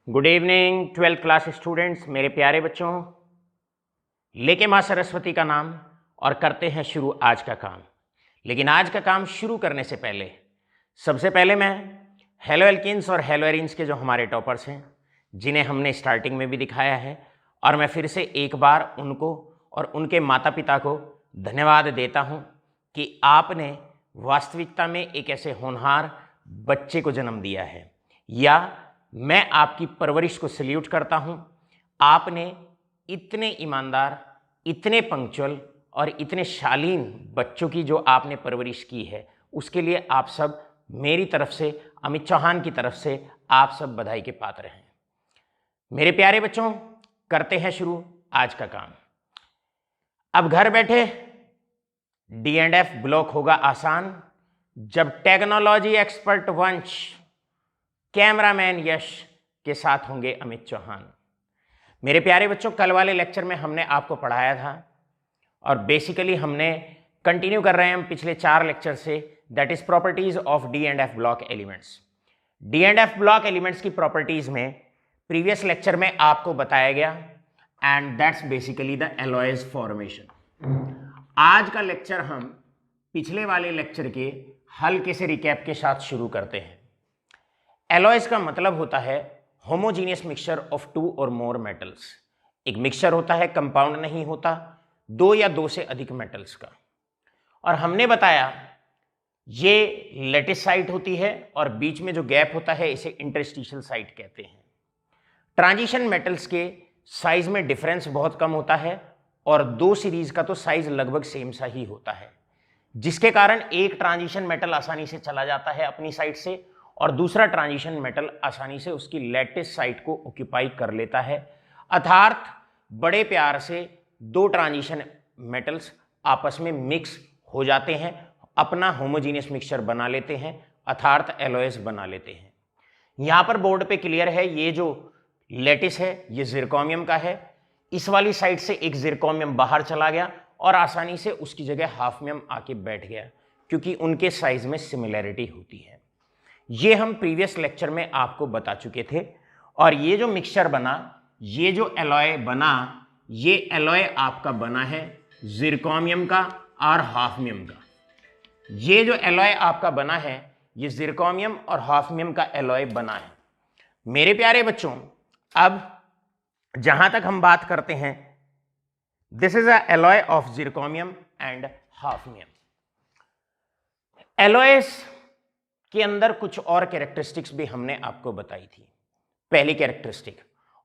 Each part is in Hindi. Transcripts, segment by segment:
Good evening 12th class students, मेरे प्यारे बच्चों। लेके माँ सरस्वती का नाम और करते हैं शुरू आज का काम। लेकिन आज का काम शुरू करने से पहले सबसे पहले मैं हेलो एल्किन्स और हेलो एरिन्स के जो हमारे टॉपर्स हैं, जिन्हें हमने स्टार्टिंग में भी दिखाया है, और मैं फिर से एक बार उनको और उनके माता पिता को धन्यवाद देता हूँ कि आपने वास्तविकता में एक ऐसे होनहार बच्चे को जन्म दिया है। या मैं आपकी परवरिश को सल्यूट करता हूं। आपने इतने ईमानदार, इतने पंक्चुअल और इतने शालीन बच्चों की जो आपने परवरिश की है, उसके लिए आप सब मेरी तरफ से, अमित चौहान की तरफ से आप सब बधाई के पात्र हैं। मेरे प्यारे बच्चों, करते हैं शुरू आज का काम। अब घर बैठे D&F ब्लॉक होगा आसान जब टेक्नोलॉजी एक्सपर्ट वंश कैमरामैन यश के साथ होंगे अमित चौहान। मेरे प्यारे बच्चों, कल वाले लेक्चर में हमने आपको पढ़ाया था और बेसिकली हमने कंटिन्यू कर रहे हैं हम पिछले 4 लेक्चर से, that is properties of D&F block elements. D&F block elements की प्रॉपर्टीज में प्रीवियस लेक्चर में आपको बताया गया and that's basically the alloys formation. आज का लेक्चर हम पिछले वाले लेक्चर के हल्के से रिकैप के साथ शुरू करते हैं। एलॉयज का मतलब होता है होमोजीनियस मिक्सचर ऑफ 2 और मोर मेटल्स। एक मिक्सचर होता है, कंपाउंड नहीं होता, 2 या 2 से अधिक मेटल्स का। और हमने बताया ये लेटिस साइट होती है और बीच में जो गैप होता है इसे इंटरस्टिशियल साइट कहते हैं। ट्रांजिशन मेटल्स के साइज में डिफरेंस बहुत कम होता है और 2 सीरीज का तो साइज लगभग सेम सा ही होता है, जिसके कारण एक ट्रांजिशन मेटल आसानी से चला जाता है अपनी साइड से और दूसरा ट्रांजिशन मेटल आसानी से उसकी लेटिस साइट को ऑक्यूपाई कर लेता है। अर्थात बड़े प्यार से 2 ट्रांजिशन मेटल्स आपस में मिक्स हो जाते हैं, अपना होमोजीनियस मिक्सचर बना लेते हैं, अर्थात एलॉयज बना लेते हैं। यहाँ पर बोर्ड पे क्लियर है, ये जो लेटिस है ये जिरकोनियम का है। इस वाली साइड से एक जिरकोनियम बाहर चला गया और आसानी से उसकी जगह हाफनियम आके बैठ गया, क्योंकि उनके साइज में सिमिलैरिटी होती है। ये हम प्रीवियस लेक्चर में आपको बता चुके थे। और ये जो मिक्सचर बना, ये जो एलॉय बना, ये एलॉय आपका बना है जिरकोनियम का और हाफनियम का। ये जो एलॉय आपका बना है ये जिरकोनियम और हाफनियम का एलॉय बना है। मेरे प्यारे बच्चों, अब जहां तक हम बात करते हैं, this is a alloy of zirconium and hafnium. Alois के अंदर कुछ और कैरेक्टरिस्टिक्स भी हमने आपको बताई थी। पहली कैरेक्टरिस्टिक,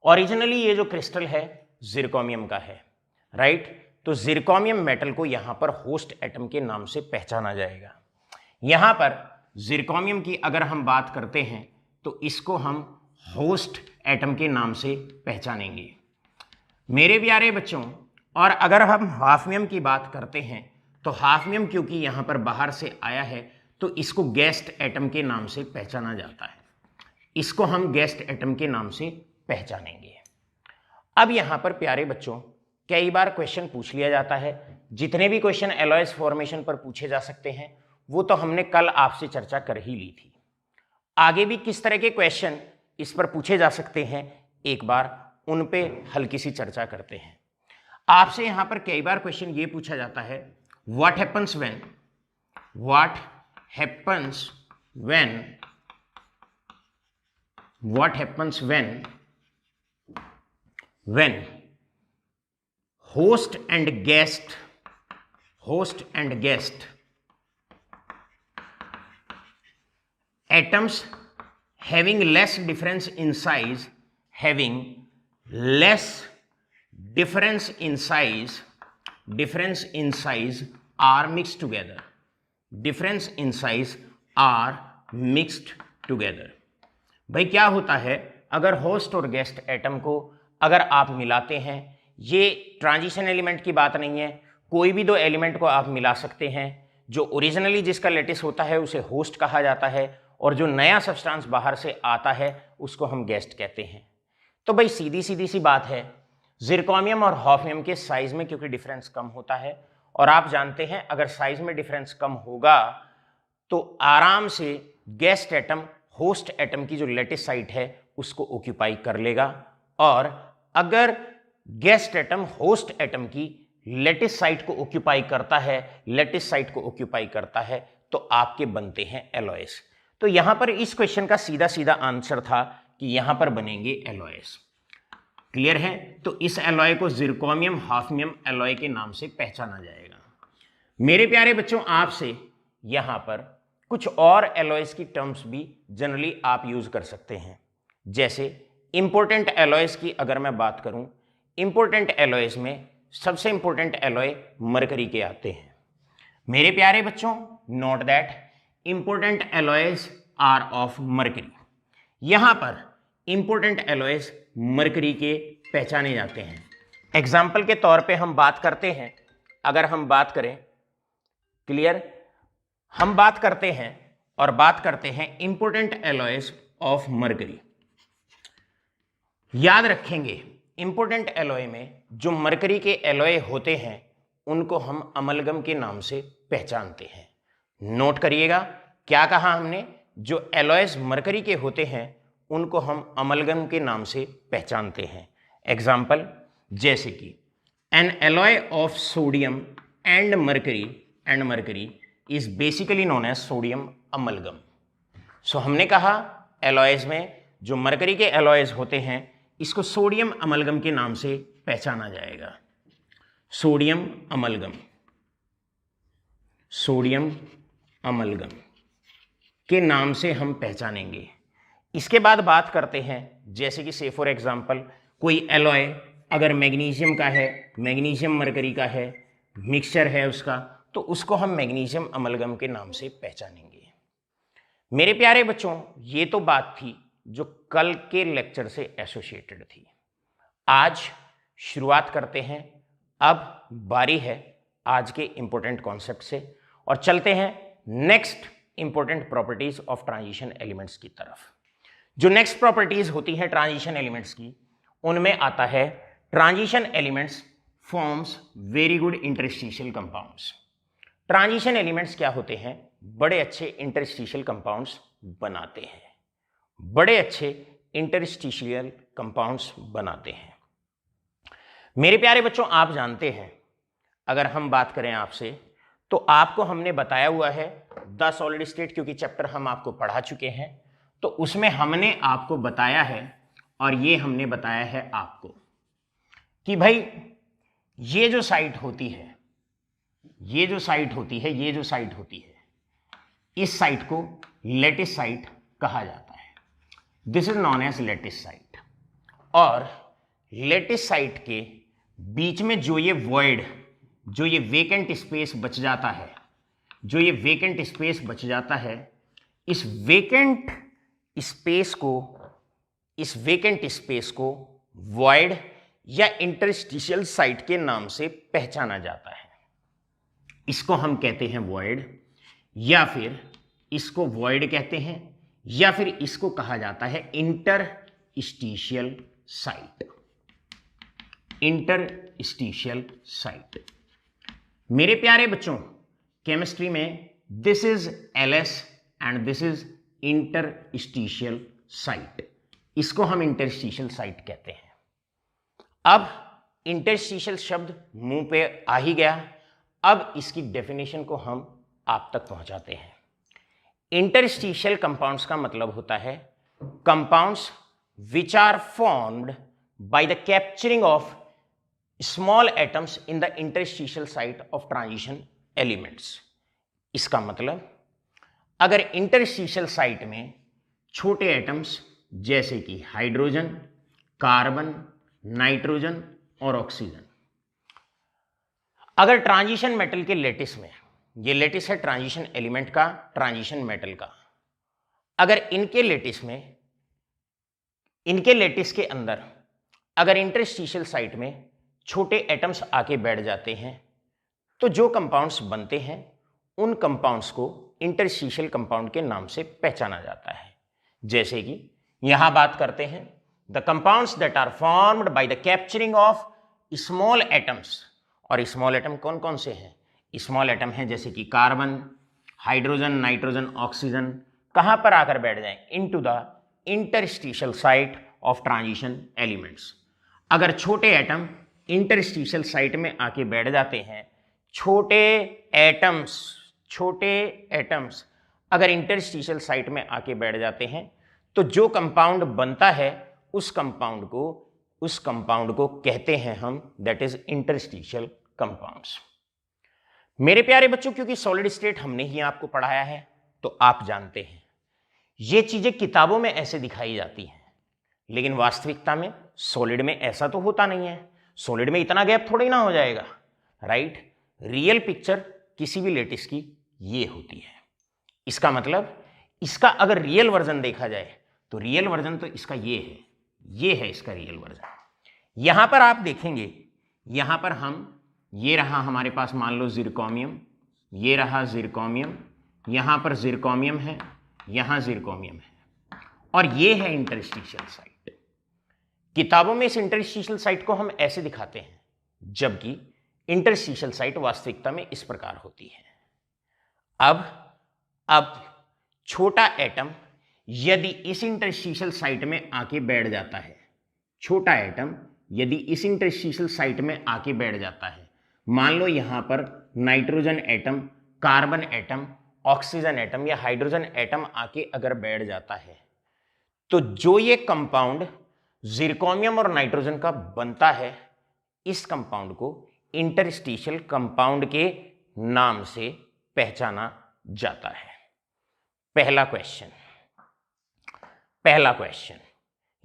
ओरिजिनली ये जो क्रिस्टल है जिरकोनियम का है, राइट? तो जिरकोनियम मेटल को यहां पर होस्ट एटम के नाम से पहचाना जाएगा। यहां पर जिरकोनियम की अगर हम बात करते हैं तो इसको हम होस्ट एटम के नाम से पहचानेंगे मेरे प्यारे बच्चों। और अगर हम हाफनियम की बात करते हैं तो हाफनियम क्योंकि यहां पर बाहर से आया है तो इसको गेस्ट एटम के नाम से पहचाना जाता है। इसको हम गेस्ट एटम के नाम से पहचानेंगे। अब यहां पर प्यारे बच्चों, कई बार क्वेश्चन पूछ लिया जाता है। जितने भी क्वेश्चन एलॉयज फॉर्मेशन पर पूछे जा सकते हैं वो तो हमने कल आपसे चर्चा कर ही ली थी। आगे भी किस तरह के क्वेश्चन इस पर पूछे जा सकते हैं, एक बार उन पे हल्की सी चर्चा करते हैं। आपसे यहां पर कई बार क्वेश्चन ये पूछा जाता है, what happens when host and guest atoms having less difference in size are mixed together. भाई क्या होता है, अगर होस्ट और गेस्ट एटम को अगर आप मिलाते हैं, ये ट्रांजिशन एलिमेंट की बात नहीं है, कोई भी 2 एलिमेंट को आप मिला सकते हैं। जो ओरिजिनली जिसका लेटिस होता है उसे होस्ट कहा जाता है और जो नया सब्सटेंस बाहर से आता है उसको हम गेस्ट कहते हैं। तो भाई सीधी सी बात है, जिरकोनियम और हाफनियम के साइज में क्योंकि डिफरेंस कम होता है, और आप जानते हैं अगर साइज में डिफरेंस कम होगा तो आराम से गेस्ट एटम होस्ट एटम की जो लेटिस साइट है उसको ऑक्यूपाई कर लेगा, और अगर गेस्ट एटम होस्ट एटम की लेटिस साइट को ऑक्यूपाई करता है, लेटिस साइट को ऑक्यूपाई करता है, तो आपके बनते हैं एलॉयस। तो यहां पर इस क्वेश्चन का सीधा सीधा आंसर था कि यहां पर बनेंगे एलॉयस। क्लियर है? तो इस एलॉय को जिरकोनियम हाफनियम एलॉय के नाम से पहचाना जाएगा। मेरे प्यारे बच्चों, आपसे यहां पर कुछ और एलॉयस की टर्म्स भी जनरली आप यूज कर सकते हैं। जैसे इंपॉर्टेंट एलॉयस की अगर मैं बात करूं, इंपॉर्टेंट एलॉयस में सबसे इंपॉर्टेंट एलॉय मरकरी के आते हैं। मेरे प्यारे बच्चों, note that important alloys are of mercury. यहां पर इंपॉर्टेंट एलॉयस मरकरी के पहचाने जाते हैं। एग्जाम्पल के तौर पे हम बात करते हैं, अगर हम बात करें, क्लियर, हम बात करते हैं इंपॉर्टेंट एलॉयस ऑफ मरकरी। याद रखेंगे, इंपॉर्टेंट एलॉय में जो मरकरी के एलॉय होते हैं उनको हम अमलगम के नाम से पहचानते हैं। नोट करिएगा, क्या कहा हमने? जो एलॉयस मरकरी के होते हैं उनको हम अमलगम के नाम से पहचानते हैं। एग्जाम्पल, जैसे कि an alloy of sodium and mercury is basically known as sodium amalgam. So हमने कहा एलॉयज में जो मरकरी के एलॉयज होते हैं इसको सोडियम अमलगम के नाम से पहचाना जाएगा। सोडियम अमलगम के नाम से हम पहचानेंगे। इसके बाद बात करते हैं, जैसे कि से फॉर एग्जांपल कोई एलॉय अगर मैग्नीशियम का है, मैग्नीशियम मरकरी का है, मिक्सचर है उसका, तो उसको हम मैग्नीशियम अमलगम के नाम से पहचानेंगे। मेरे प्यारे बच्चों, ये तो बात थी जो कल के लेक्चर से एसोसिएटेड थी। आज शुरुआत करते हैं, अब बारी है आज के इंपॉर्टेंट कॉन्सेप्ट से, और चलते हैं next important properties of transition elements की तरफ। जो नेक्स्ट प्रॉपर्टीज होती हैं ट्रांजिशन एलिमेंट्स की, उनमें आता है transition elements forms very good interstitial compounds. Transition elements क्या होते हैं? बड़े अच्छे इंटरस्टिशियल कंपाउंड्स बनाते हैं, बड़े अच्छे इंटरस्टिशियल कंपाउंड्स बनाते हैं। मेरे प्यारे बच्चों, आप जानते हैं, अगर हम बात करें आपसे, तो आपको हमने बताया हुआ है द सॉलिड स्टेट, क्योंकि चैप्टर हम आपको पढ़ा चुके हैं, तो उसमें हमने आपको बताया है, और ये हमने बताया है आपको कि भाई ये जो साइट होती है, इस साइट को लेटिस साइट कहा जाता है। This is known as lattice site. और लेटिस साइट के बीच में जो ये वॉइड, जो ये वेकेंट स्पेस बच जाता है, इस वेकेंट स्पेस को वॉइड या इंटरस्टिशियल साइट के नाम से पहचाना जाता है। इसको हम कहते हैं वॉइड, या फिर इसको वॉइड कहते हैं, या फिर इसको कहा जाता है इंटरस्टिशियल साइट। मेरे प्यारे बच्चों, केमिस्ट्री में this is LS and this is interstitial site. इसको हम इंटरस्टिशियल साइट कहते हैं। अब इंटरस्टिशियल शब्द मुंह पे आ ही गया, अब इसकी डेफिनेशन को हम आप तक पहुंचाते हैं। इंटरस्टिशियल कंपाउंड्स का मतलब होता है compounds which are formed by the capturing of small atoms in the interstitial site of transition elements. इसका मतलब अगर इंटरस्टिशियल साइट में छोटे एटम्स जैसे कि हाइड्रोजन, कार्बन, नाइट्रोजन और ऑक्सीजन, अगर ट्रांजिशन मेटल के लेटिस में, ये लेटिस है ट्रांजिशन एलिमेंट का, ट्रांजिशन मेटल का, अगर इनके लेटिस के अंदर अगर इंटरस्टिशियल साइट में छोटे एटम्स आके बैठ जाते हैं, तो जो कंपाउंड्स बनते हैं उन कंपाउंड्स को इंटरस्टिशियल कंपाउंड के नाम से पहचाना जाता है। जैसे कि यहां बात करते हैं the compounds that are formed by the capturing of small atoms. और स्मॉल एटम कौन कौन से हैं? स्मॉल एटम हैं जैसे कि कार्बन, हाइड्रोजन, नाइट्रोजन, ऑक्सीजन, कहां पर आकर बैठ जाएं? Into the interstitial site of transition elements. अगर छोटे एटम इंटरस्टिशियल साइट में आके बैठ जाते हैं, छोटे एटम्स अगर इंटरस्टिशियल साइट में आके बैठ जाते हैं, तो जो कंपाउंड बनता है उस कंपाउंड को कहते हैं हम, दैट इज इंटरस्टिशियल कंपाउंड्स। मेरे प्यारे बच्चों, क्योंकि सॉलिड स्टेट हमने ही आपको पढ़ाया है तो आप जानते हैं ये चीजें किताबों में ऐसे दिखाई जाती हैं, लेकिन वास्तविकता में सॉलिड में ऐसा तो होता नहीं है। सॉलिड में इतना गैप थोड़ी ना हो जाएगा, राइट। रियल पिक्चर किसी भी लेटिस की ये होती है। इसका मतलब इसका अगर रियल वर्जन देखा जाए तो रियल वर्जन तो इसका ये है इसका रियल वर्जन। यहां पर आप देखेंगे, यहां पर ये रहा हमारे पास मान लो जिरकोनियम, ये रहा जिरकोनियम, यहां पर जिरकोनियम है, यहां जिरकोनियम है, और ये है इंटरस्टिशियल साइट। किताबों में इस इंटरस्टिशियल साइट को हम ऐसे दिखाते हैं, जबकि इंटरस्टिशियल साइट वास्तविकता में इस प्रकार होती है। अब छोटा एटम यदि इस इंटरस्टिशियल साइट में आके बैठ जाता है, छोटा एटम यदि इस इंटरस्टिशियल साइट में आके बैठ जाता है, मान लो यहां पर nitrogen atom, carbon atom, oxygen atom या हाइड्रोजन एटम आके अगर बैठ जाता है, तो जो ये कंपाउंड जिरकोनियम और नाइट्रोजन का बनता है, इस कंपाउंड को इंटरस्टिशियल कंपाउंड के नाम से पहचाना जाता है। पहला क्वेश्चन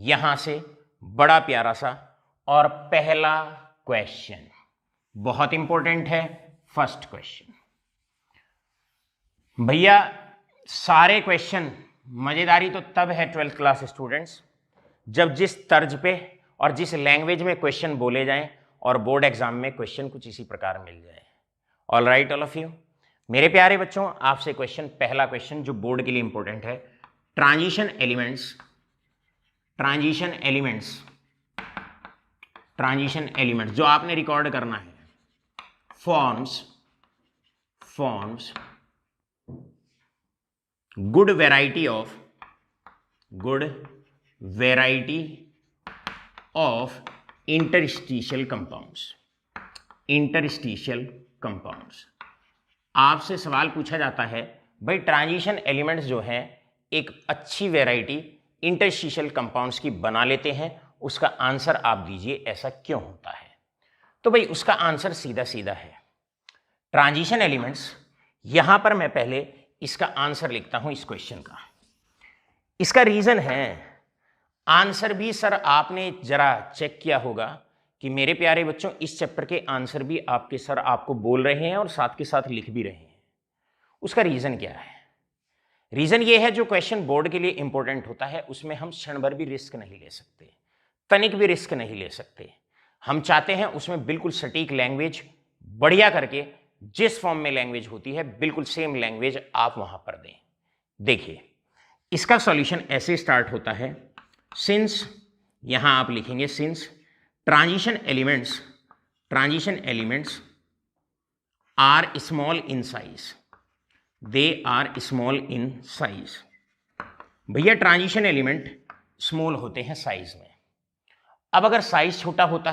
यहां से बड़ा प्यारा सा, और पहला क्वेश्चन बहुत इंपॉर्टेंट है। फर्स्ट क्वेश्चन, भैया सारे क्वेश्चन मजेदारी तो तब है 12th क्लास स्टूडेंट्स, जब जिस तर्ज पे और जिस लैंग्वेज में क्वेश्चन बोले जाएं और बोर्ड एग्जाम में क्वेश्चन कुछ इसी प्रकार मिल जाए। All right all of you, मेरे प्यारे बच्चों, आपसे पहला क्वेश्चन जो बोर्ड के लिए इंपॉर्टेंट है, ट्रांजिशन एलिमेंट्स जो आपने रिकॉर्ड करना है, forms good variety of interstitial compounds. आपसे सवाल पूछा जाता है, भाई ट्रांजिशन एलिमेंट्स जो हैं एक अच्छी वैरायटी इंटरस्टिशियल कंपाउंड्स की बना लेते हैं, उसका आंसर आप दीजिए, ऐसा क्यों होता है। तो भाई उसका आंसर सीधा सीधा है, ट्रांजिशन एलिमेंट्स। यहां पर मैं पहले इसका आंसर लिखता हूं इस क्वेश्चन का। इसका रीजन है, आंसर भी सर आपने जरा चेक किया होगा कि मेरे प्यारे बच्चों इस चैप्टर के आंसर भी आपके सर आपको बोल रहे हैं और साथ के साथ लिख भी रहे हैं। उसका रीजन क्या है? रीजन ये है, जो क्वेश्चन बोर्ड के लिए इंपॉर्टेंट होता है उसमें हम क्षण भर भी रिस्क नहीं ले सकते, तनिक भी रिस्क नहीं ले सकते। हम चाहते हैं उसमें बिल्कुल सटीक लैंग्वेज बढ़िया करके, जिस फॉर्म में लैंग्वेज होती है बिल्कुल सेम लैंग्वेज आप वहां पर दें। देखिए इसका सॉल्यूशन ऐसे स्टार्ट होता है, सिंस, यहां आप लिखेंगे since transition elements are small in size, they are small in size. भैया ट्रांजिशन एलिमेंट स्मॉल होते हैं साइज में। अब अगर साइज छोटा होता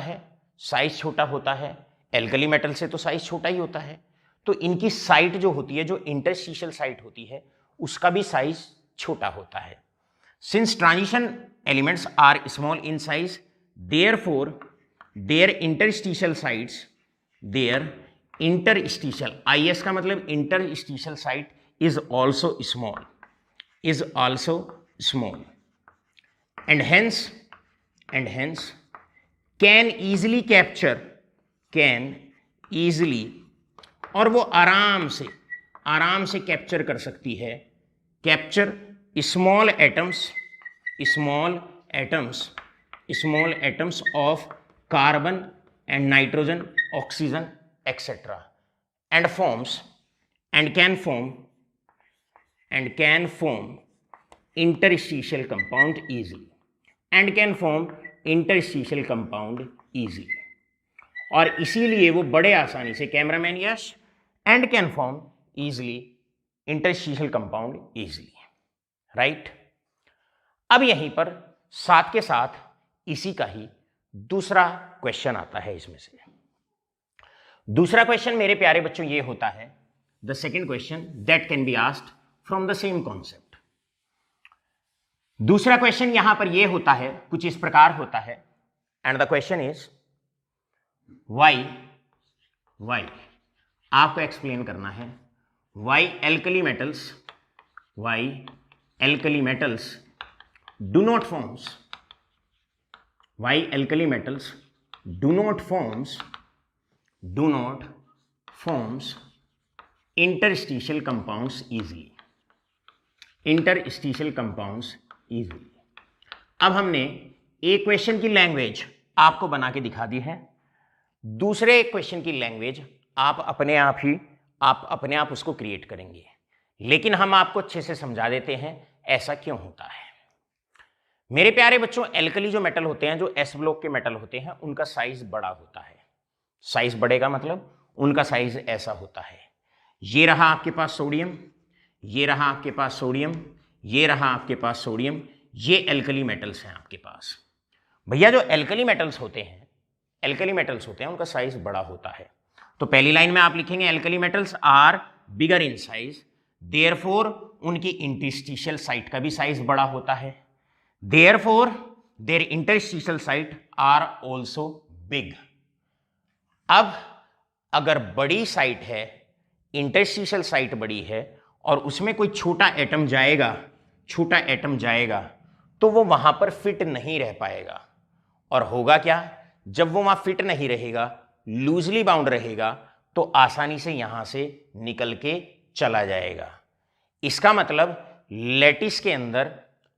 है, एल्कली मेटल से तो साइज छोटा ही होता है, तो इनकी साइट जो होती है, जो इंटरस्टिशियल साइट होती है, उसका भी साइज छोटा होता है। Since transition elements are small in size, therefore their interstitial sites, their interstitial, IS का मतलब interstitial site is also small and hence can easily capture, और वो आराम से कैप्चर कर सकती है, capture small atoms of carbon and nitrogen, oxygen etcetera, and can form interstitial compound easily, और इसीलिए वो बड़े आसानी से, cameraman Yash, and can form easily interstitial compound easily, right? अब यहीं पर साथ के साथ इसी का ही दूसरा क्वेश्चन आता है। इसमें से दूसरा क्वेश्चन मेरे प्यारे बच्चों ये होता है, the second question that can be asked from the same concept. दूसरा क्वेश्चन यहां पर यह होता है, कुछ इस प्रकार होता है, and the question is why आपको एक्सप्लेन करना है why alkali metals do not forms interstitial compounds easily। अब हमने एक क्वेश्चन की लैंग्वेज आपको बना के दिखा दी है, दूसरे क्वेश्चन की लैंग्वेज आप अपने आप उसको क्रिएट करेंगे, लेकिन हम आपको अच्छे से समझा देते हैं ऐसा क्यों होता है। मेरे प्यारे बच्चों, एल्कली जो मेटल होते हैं, जो एस ब्लॉक के मेटल होते हैं, उनका साइज बड़ा होता है। साइज बढ़ेगा मतलब उनका साइज ऐसा होता है, ये रहा आपके पास सोडियम, ये रहा आपके पास सोडियम, ये रहा आपके पास सोडियम, ये एल्कली मेटल्स हैं आपके पास। भैया जो एल्कली मेटल्स होते हैं उनका साइज बड़ा होता है। तो पहली लाइन में आप लिखेंगे alkali metals are bigger in size, therefore उनकी इंटरस्टिशियल साइट का भी साइज बड़ा होता है, therefore their interstitial site are also big. अब अगर बड़ी साइट है, इंटरस्टिशियल साइट बड़ी है, और उसमें कोई छोटा एटम जाएगा तो वो वहां पर फिट नहीं रह पाएगा। और होगा क्या, जब वो वहां फिट नहीं रहेगा, लूजली बाउंड रहेगा, तो आसानी से यहां से निकल के चला जाएगा। इसका मतलब लैटिस के अंदर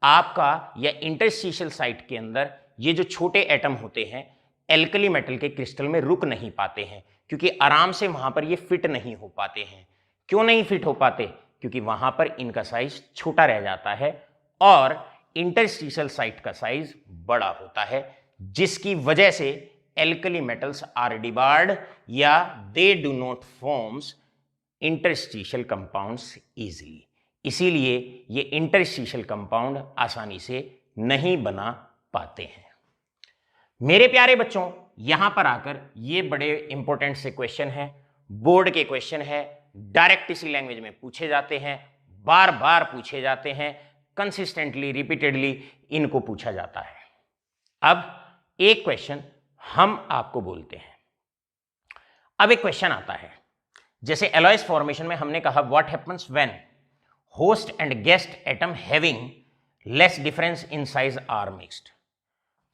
आपका या इंटरस्टिशियल साइट के अंदर ये जो छोटे एटम होते हैं एल्कली मेटल के क्रिस्टल में रुक नहीं पाते हैं, क्योंकि आराम से वहां पर ये फिट नहीं हो पाते हैं। क्यों नहीं फिट हो पाते? क्योंकि वहां पर इनका साइज छोटा रह जाता है और इंटरस्टिशियल साइट का साइज बड़ा होता है, जिसकी वजह से एल्कली मेटल्स आर डिबार्ड या they do not forms interstitial compounds easily. इसीलिए ये इंटरस्टिशियल कंपाउंड आसानी से नहीं बना पाते हैं। मेरे प्यारे बच्चों, यहां पर आकर ये बड़े इंपॉर्टेंट से क्वेश्चन हैं, बोर्ड के क्वेश्चन है, डायरेक्ट इसी लैंग्वेज में पूछे जाते हैं, बार बार पूछे जाते हैं, कंसिस्टेंटली रिपीटेडली इनको पूछा जाता है। अब एक क्वेश्चन हम आपको बोलते हैं। अब एक क्वेश्चन आता है, जैसे एलॉयस फॉर्मेशन में हमने कहा what happens when host and guest atom having less difference in size are mixed.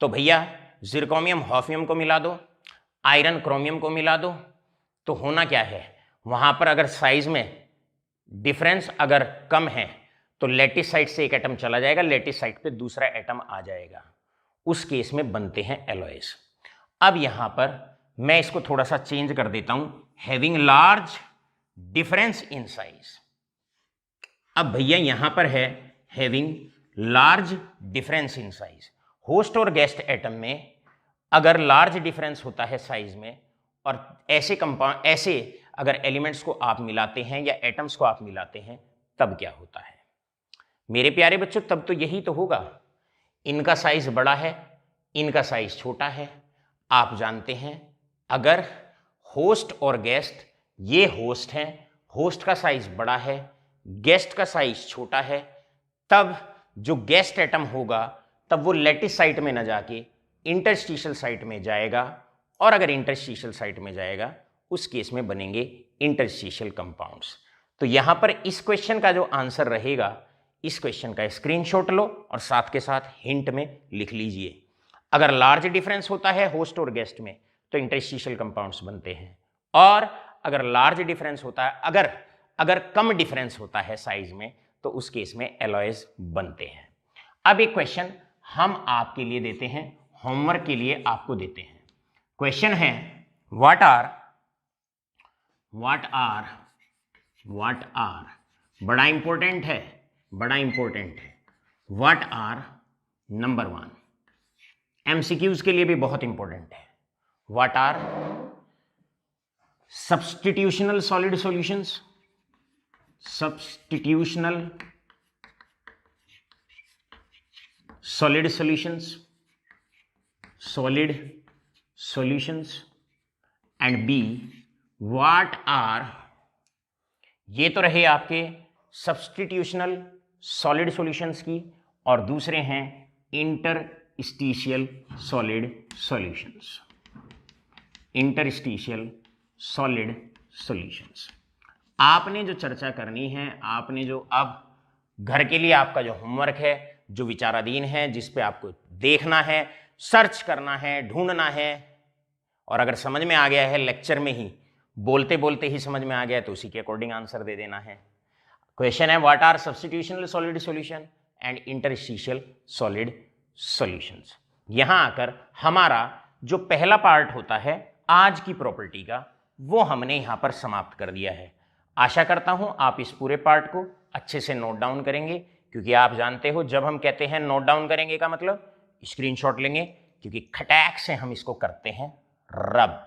तो भैया जिरकोनियम हॉफियम को मिला दो, आयरन क्रोमियम को मिला दो, तो होना क्या है, वहां पर अगर साइज में डिफरेंस अगर कम है तो लैटिस साइड से एक एटम चला जाएगा, लैटिस साइड पे दूसरा एटम आ जाएगा, उस केस में बनते हैं एलॉयस। अब यहां पर मैं इसको थोड़ा सा चेंज कर देता हूं, having large difference in size. अब भैया यहां पर है having large difference in size. Host और गेस्ट एटम में अगर लार्ज डिफरेंस होता है साइज में, और ऐसे अगर एलिमेंट्स को आप मिलाते हैं या एटम्स को आप मिलाते हैं, तब क्या होता है मेरे प्यारे बच्चों? तब तो यही तो होगा, इनका साइज बड़ा है, इनका साइज छोटा है। आप जानते हैं अगर होस्ट और गेस्ट, ये होस्ट हैं, होस्ट का साइज बड़ा है, गेस्ट का साइज छोटा है, तब जो गेस्ट एटम होगा तब वो लैटिस साइट में न जाके इंटरस्टिशियल साइट में जाएगा, और अगर इंटरस्टिशियल साइट में जाएगा उस केस में बनेंगे इंटरस्टिशियल कंपाउंड्स। तो यहां पर इस क्वेश्चन का जो आंसर रहेगा, इस क्वेश्चन का स्क्रीनशॉट लो और साथ के साथ हिंट में लिख लीजिए। अगर लार्ज डिफरेंस होता है होस्ट और गेस्ट में तो इंटरस्टिशियल कंपाउंड्स बनते हैं, और अगर लार्ज डिफरेंस होता है, अगर कम डिफरेंस होता है साइज में, तो उस केस में एलॉयस बनते हैं। अब एक क्वेश्चन हम आपके लिए देते हैं, होमवर्क के लिए आपको देते हैं। क्वेश्चन है व्हाट आर बड़ा इंपॉर्टेंट है, व्हाट आर नंबर 1, एमसीक्यूज के लिए भी बहुत इंपॉर्टेंट है। What are substitutional solid solutions, substitutional solid solutions and B what are, ये तो रहे आपके सब्स्टिट्यूशनल सॉलिड सॉल्यूशंस की, और दूसरे हैं interstitial solid solutions, interstitial solid solutions. आपने जो चर्चा करनी है, आपने जो अब घर के लिए आपका जो होमवर्क है, जो विचाराधीन है, जिस पे आपको देखना है, सर्च करना है, ढूंढना है, और अगर समझ में आ गया है लेक्चर में ही, बोलते बोलते ही समझ में आ गया, तो उसी के अकॉर्डिंग आंसर दे देना है। क्वेश्चन है what are substitutional solid solution and interstitial solid solutions. यहां आकर हमारा जो पहला पार्ट होता है आज की प्रॉपर्टी का, वो हमने यहां पर समाप्त कर दिया है। आशा करता हूं आप इस पूरे पार्ट को अच्छे से नोट डाउन करेंगे, क्योंकि आप जानते हो जब हम कहते हैं नोट डाउन करेंगे का मतलब स्क्रीनशॉट लेंगे, क्योंकि खटैक से हम इसको करते हैं रब।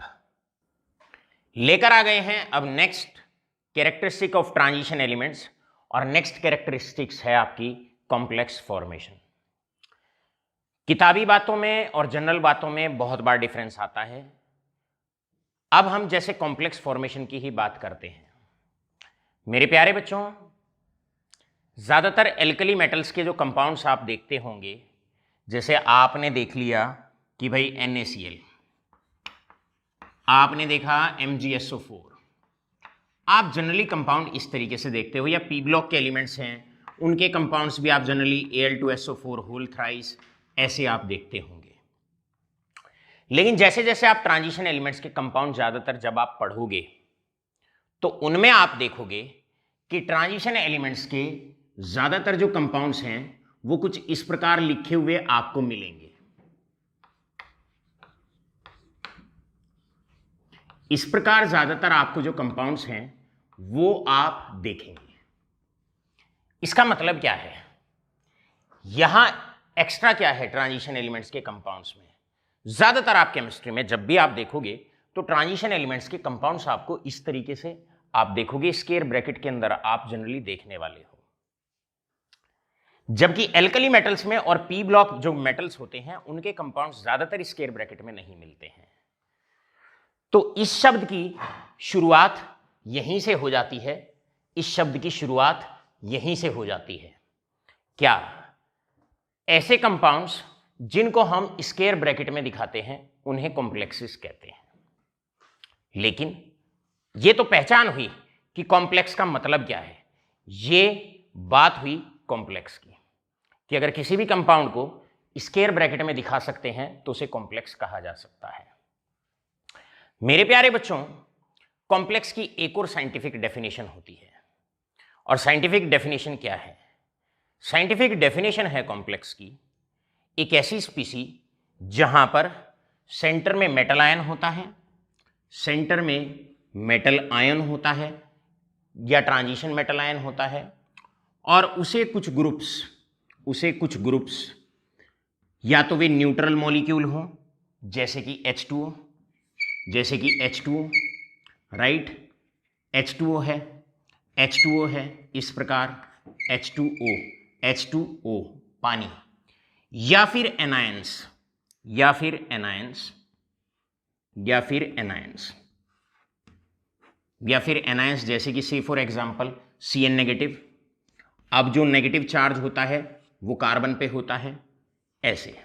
लेकर आ गए हैं अब next characteristic of transition elements, और नेक्स्ट कैरेक्टरिस्टिक्स है आपकी कॉम्प्लेक्स फॉर्मेशन। किताबी बातों में और जनरल बातों में बहुत बार डिफरेंस आता है। अब हम जैसे कॉम्प्लेक्स फॉर्मेशन की ही बात करते हैं। मेरे प्यारे बच्चों, ज्यादातर एल्कली मेटल्स के जो कंपाउंड्स आप देखते होंगे, जैसे आपने देख लिया कि भाई NaCl, आपने देखा MgSO4, आप जनरली कंपाउंड इस तरीके से देखते हो, या पी ब्लॉक के एलिमेंट्स हैं उनके कंपाउंड्स भी आप जनरली Al2SO4 होल थ्राइस ऐसे आप देखते होंगे। लेकिन जैसे जैसे आप ट्रांजिशन एलिमेंट्स के कंपाउंड ज्यादातर जब आप पढ़ोगे, तो उनमें आप देखोगे कि ट्रांजिशन एलिमेंट्स के ज्यादातर जो कंपाउंड्स हैं वो कुछ इस प्रकार लिखे हुए आपको मिलेंगे। इस प्रकार ज्यादातर आपको जो कंपाउंड्स हैं वो आप देखेंगे। इसका मतलब क्या है, यहां एक्स्ट्रा क्या है ट्रांजिशन एलिमेंट्स के कंपाउंड्स में? ज्यादातर आप केमिस्ट्री में जब भी आप देखोगे तो ट्रांजिशन एलिमेंट्स के कंपाउंड्स आपको इस तरीके से आप देखोगे, स्क्वायर ब्रैकेट के अंदर आप जनरली देखने वाले हो। जबकि एल्कली मेटल्स में और पी ब्लॉक जो मेटल्स होते हैं उनके कंपाउंड्स ज्यादातर स्क्वायर ब्रैकेट में नहीं मिलते हैं। तो इस शब्द की शुरुआत यहीं से हो जाती है, इस शब्द की शुरुआत यहीं से हो जाती है। क्या ऐसे कंपाउंड्स जिनको हम स्क्वायर ब्रैकेट में दिखाते हैं उन्हें कॉम्प्लेक्सेस कहते हैं। लेकिन ये तो पहचान हुई कि कॉम्प्लेक्स का मतलब क्या है। ये बात हुई कॉम्प्लेक्स की, कि अगर किसी भी कंपाउंड को स्क्वायर ब्रैकेट में दिखा सकते हैं तो उसे कॉम्प्लेक्स कहा जा सकता है। मेरे प्यारे बच्चों, कॉम्प्लेक्स की एक और साइंटिफिक डेफिनेशन होती है, और साइंटिफिक डेफिनेशन क्या है? साइंटिफिक डेफिनेशन है कॉम्प्लेक्स की एक ऐसी स्पीसी जहां पर सेंटर में मेटल आयन होता है, सेंटर में मेटल आयन होता है या ट्रांजिशन मेटल आयन होता है, और उसे कुछ ग्रुप्स या तो वे न्यूट्रल मॉलिक्यूल हों, जैसे कि H2O, राइट, H2O है इस प्रकार H2O पानी, या फिर एनायंस जैसे कि सी फॉर एग्जाम्पल Cn नेगेटिव। अब जो नेगेटिव चार्ज होता है वो कार्बन पे होता है, ऐसे।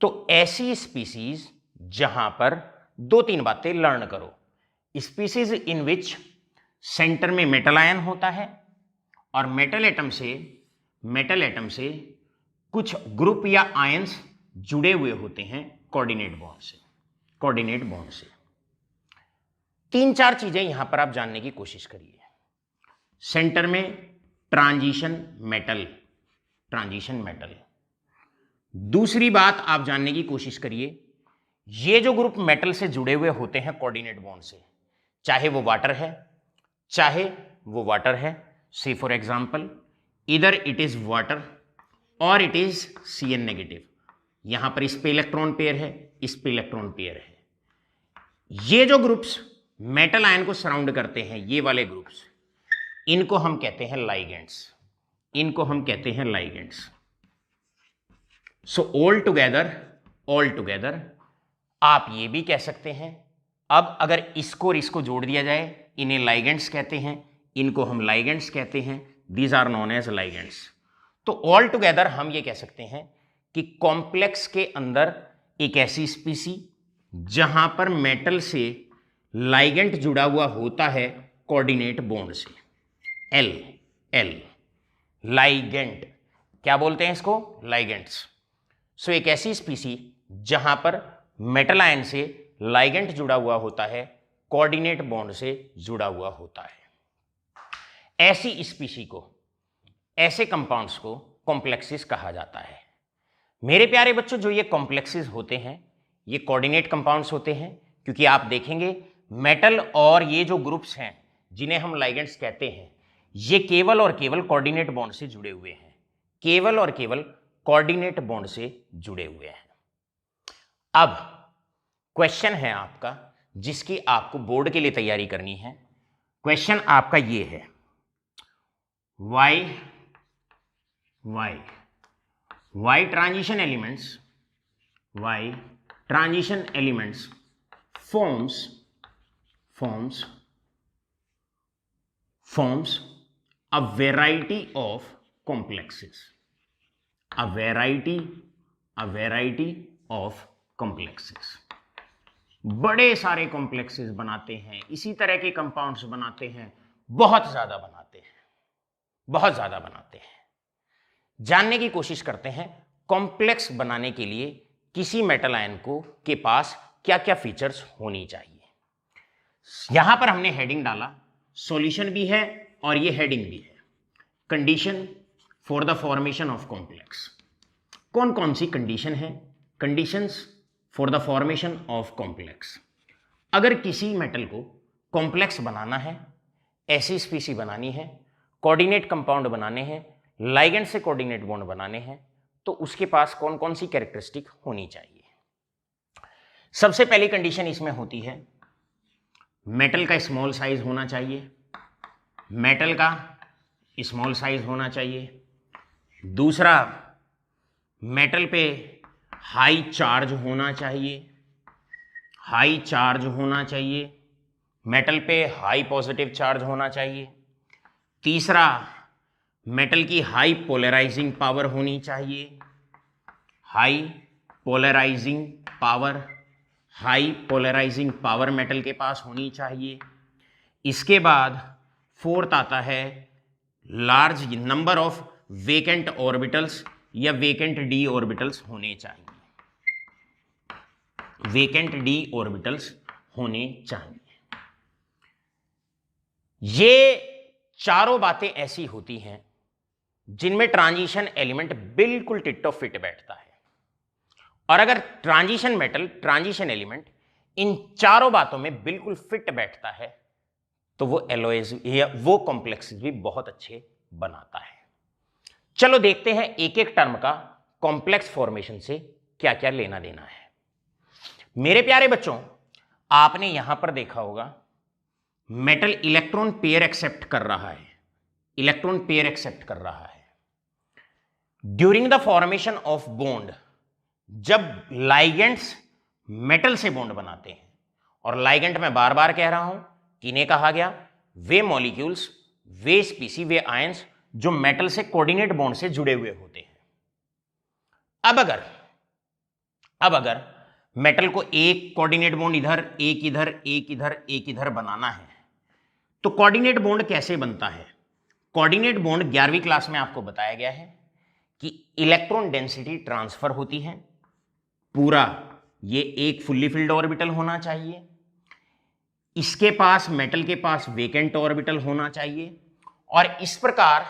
तो ऐसी स्पीसीज जहां पर दो तीन बातें लर्न करो। स्पीसीज इन विच सेंटर में मेटल आयन होता है और मेटल एटम से कुछ ग्रुप या आयंस जुड़े हुए होते हैं कोऑर्डिनेट बॉन्ड से। तीन चार चीजें यहां पर आप जानने की कोशिश करिए। सेंटर में ट्रांजिशन मेटल। दूसरी बात आप जानने की कोशिश करिए, ये जो ग्रुप मेटल से जुड़े हुए होते हैं कोऑर्डिनेट बॉन्ड से, चाहे वो वाटर है, सी फॉर एग्जाम्पल इधर इट इज वाटर और इट इज Cn नेगेटिव। यहां पर इस पे इलेक्ट्रॉन पेयर है, इस पे इलेक्ट्रॉन पेयर है। ये जो ग्रुप्स मेटल आयन को सराउंड करते हैं, ये वाले ग्रुप्स, इनको हम कहते हैं लाइगेंड्स। इनको हम कहते हैं लाइगेंड्स। सो ऑल टुगेदर आप ये भी कह सकते हैं, अब अगर इसको और इसको जोड़ दिया जाए, इन्हें लाइगेंड्स कहते हैं, इनको हम लाइगेंड्स कहते हैं, these are known as ligands. तो ऑल टुगेदर हम ये कह सकते हैं कि कॉम्प्लेक्स के अंदर एक ऐसी स्पीसी जहां पर मेटल से लाइगेंड जुड़ा हुआ होता है कोऑर्डिनेट बॉन्ड से, एल लाइगेंड, क्या बोलते हैं इसको, लाइगेंड्स। सो एक ऐसी स्पीसी जहां पर मेटल आयन से लाइगेंड जुड़ा हुआ होता है, कोऑर्डिनेट बॉन्ड से जुड़ा हुआ होता है, ऐसी स्पीसी को, ऐसे कंपाउंड्स को कॉम्प्लेक्सेस कहा जाता है। मेरे प्यारे बच्चों, जो ये कॉम्प्लेक्सेस होते हैं ये कोऑर्डिनेट कंपाउंड्स होते हैं, क्योंकि आप देखेंगे मेटल और ये जो ग्रुप्स हैं जिन्हें हम लाइगेंड्स कहते हैं, ये केवल और केवल कोऑर्डिनेट बॉन्ड से जुड़े हुए हैं, केवल और केवल कोऑर्डिनेट बॉन्ड से जुड़े हुए हैं। अब क्वेश्चन है आपका, जिसकी आपको बोर्ड के लिए तैयारी करनी है। क्वेश्चन आपका ये है, why transition elements forms a variety of complexes, बड़े सारे कॉम्प्लेक्सेस बनाते हैं, इसी तरह के कंपाउंड्स बनाते हैं, बहुत ज्यादा बनाते हैं। जानने की कोशिश करते हैं कॉम्प्लेक्स बनाने के लिए किसी मेटल आयन को के पास क्या क्या फीचर्स होनी चाहिए। यहां पर हमने हेडिंग डाला, सॉल्यूशन भी है और ये हेडिंग भी है, condition for the formation of complex. कौन कौन सी कंडीशन है, conditions for the formation of complex. अगर किसी मेटल को कॉम्प्लेक्स बनाना है, ऐसी स्पीसी बनानी है, कोऑर्डिनेट कंपाउंड बनाने हैं, लाइगेंड से कोऑर्डिनेट बॉन्ड बनाने हैं, तो उसके पास कौन कौन सी कैरेक्टरिस्टिक होनी चाहिए। सबसे पहली कंडीशन इसमें होती है मेटल का स्मॉल साइज होना चाहिए, मेटल का स्मॉल साइज होना चाहिए। दूसरा, मेटल पे हाई चार्ज होना चाहिए, मेटल पे हाई पॉजिटिव चार्ज होना चाहिए। तीसरा, मेटल की हाई पोलराइजिंग पावर होनी चाहिए, हाई पोलराइजिंग पावर मेटल के पास होनी चाहिए। इसके बाद फोर्थ आता है large number of vacant orbitals या वेकेंट डी ऑर्बिटल्स होने चाहिए, ये चारों बातें ऐसी होती हैं जिनमें ट्रांजिशन एलिमेंट बिल्कुल टिट्टो फिट बैठता है। और अगर ट्रांजिशन एलिमेंट इन चारों बातों में बिल्कुल फिट बैठता है तो वो एलओएस या वो कॉम्प्लेक्सेस भी बहुत अच्छे बनाता है। चलो देखते हैं एक एक टर्म का कॉम्प्लेक्स फॉर्मेशन से क्या क्या लेना देना है। मेरे प्यारे बच्चों, आपने यहां पर देखा होगा मेटल इलेक्ट्रॉन पेयर एक्सेप्ट कर रहा है, during the formation of bond. जब लाइगेंड्स मेटल से बॉन्ड बनाते हैं, और लाइगेंड मैं बार बार कह रहा हूं, किन्हें कहा गया, वे मॉलिक्यूल्स, वे स्पीसी, वे आयंस जो मेटल से कोऑर्डिनेट बॉन्ड से जुड़े हुए होते हैं। अब अगर मेटल को एक कोऑर्डिनेट बॉन्ड इधर, एक इधर, एक इधर, एक इधर बनाना है, तो कोऑर्डिनेट बॉन्ड कैसे बनता है। कोऑर्डिनेट बॉन्ड 11वीं क्लास में आपको बताया गया है कि इलेक्ट्रॉन डेंसिटी ट्रांसफर होती है, पूरा ये एक फुल्ली फिल्ड ऑर्बिटल होना चाहिए, इसके पास मेटल के पास वेकेंट ऑर्बिटल होना चाहिए, और इस प्रकार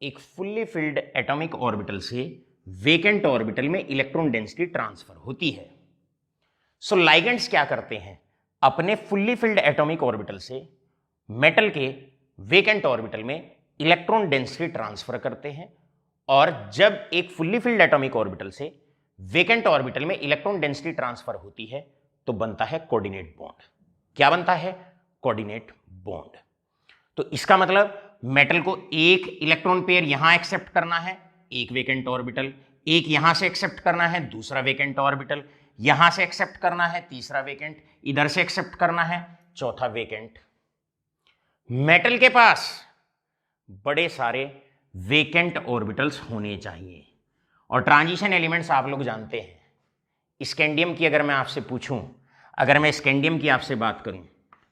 एक फुल्ली फिल्ड एटॉमिक ऑर्बिटल से वेकेंट ऑर्बिटल में इलेक्ट्रॉन डेंसिटी ट्रांसफर होती है। सो लाइगेंड्स क्या करते हैं, अपने फुल्ली फिल्ड एटॉमिक ऑर्बिटल से मेटल के वेकेंट ऑर्बिटल में इलेक्ट्रॉन डेंसिटी ट्रांसफर करते हैं, और जब एक फुल्ली फिल्ड एटॉमिक ऑर्बिटल से वेकेंट ऑर्बिटल में इलेक्ट्रॉन डेंसिटी ट्रांसफर होती है तो बनता है कोऑर्डिनेट बॉन्ड। क्या बनता है, कोऑर्डिनेट बॉन्ड। तो इसका मतलब मेटल को एक इलेक्ट्रॉन पेयर यहां एक्सेप्ट करना है, एक वेकेंट ऑर्बिटल, एक यहां से एक्सेप्ट करना है, दूसरा वेकेंट ऑर्बिटल, यहां से एक्सेप्ट करना है, तीसरा वेकेंट, इधर से एक्सेप्ट करना है, चौथा वेकेंट। मेटल के पास बड़े सारे वेकेंट ऑर्बिटल्स होने चाहिए। और ट्रांजिशन एलिमेंट्स आप लोग जानते हैं। स्कैंडियम की अगर मैं आपसे पूछूं, अगर मैं स्कैंडियम की आपसे बात करूं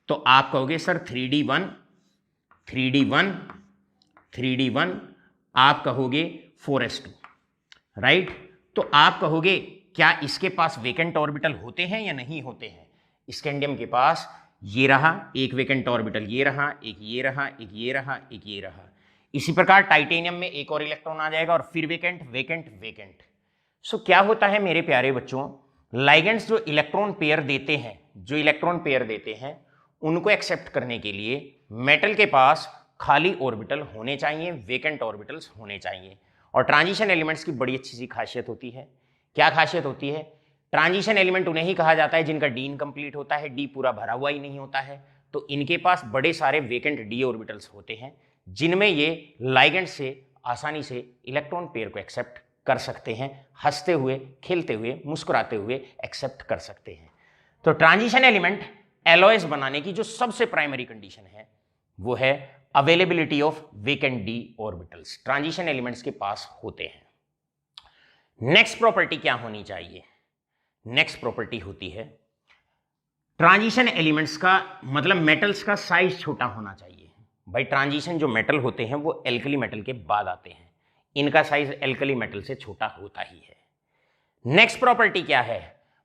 तो आप कहोगे सर 3D1, 3D1, 3D1, आप कहोगे 4s2, राइट। तो आप कहोगे क्या इसके पास वेकेंट ऑर्बिटल होते हैं या नहीं होते हैं? स्कैंडियम के पास ये रहा एक वेकेंट ऑर्बिटल, ये रहा एक, ये रहा एक, ये रहा एक, ये रहा। इसी प्रकार टाइटेनियम में एक और इलेक्ट्रॉन आ जाएगा और फिर वेकेंट वेकेंट वेकेंट। सो क्या होता है मेरे प्यारे बच्चों, लाइगेंड्स जो इलेक्ट्रॉन पेयर देते हैं, जो इलेक्ट्रॉन पेयर देते हैं, उनको एक्सेप्ट करने के लिए मेटल के पास खाली ऑर्बिटल होने चाहिए, वेकेंट ऑर्बिटल्स होने चाहिए। और ट्रांजिशन एलिमेंट्स की बड़ी अच्छी सी खासियत होती है। क्या खासियत होती है? ट्रांजिशन एलिमेंट उन्हें ही कहा जाता है जिनका डी इनकम्प्लीट होता है, डी पूरा भरा हुआ ही नहीं होता है। तो इनके पास बड़े सारे वेकेंट डी ऑर्बिटल्स होते हैं जिनमें ये लाइगेंड से आसानी से इलेक्ट्रॉन पेयर को एक्सेप्ट कर सकते हैं, हंसते हुए, खेलते हुए, मुस्कुराते हुए एक्सेप्ट कर सकते हैं। तो ट्रांजिशन एलिमेंट एलॉयज बनाने की जो सबसे प्राइमरी कंडीशन है वो है availability of vacant D orbitals. Transition elements के पास होते हैं। नेक्स्ट प्रॉपर्टी क्या होनी चाहिए? नेक्स्ट प्रॉपर्टी होती है ट्रांजिशन एलिमेंट्स का मतलब मेटल्स का साइज छोटा होना चाहिए। भाई ट्रांजिशन जो मेटल होते हैं वो एल्कली मेटल के बाद आते हैं, इनका साइज एल्कली मेटल से छोटा होता ही है। नेक्स्ट प्रॉपर्टी क्या है?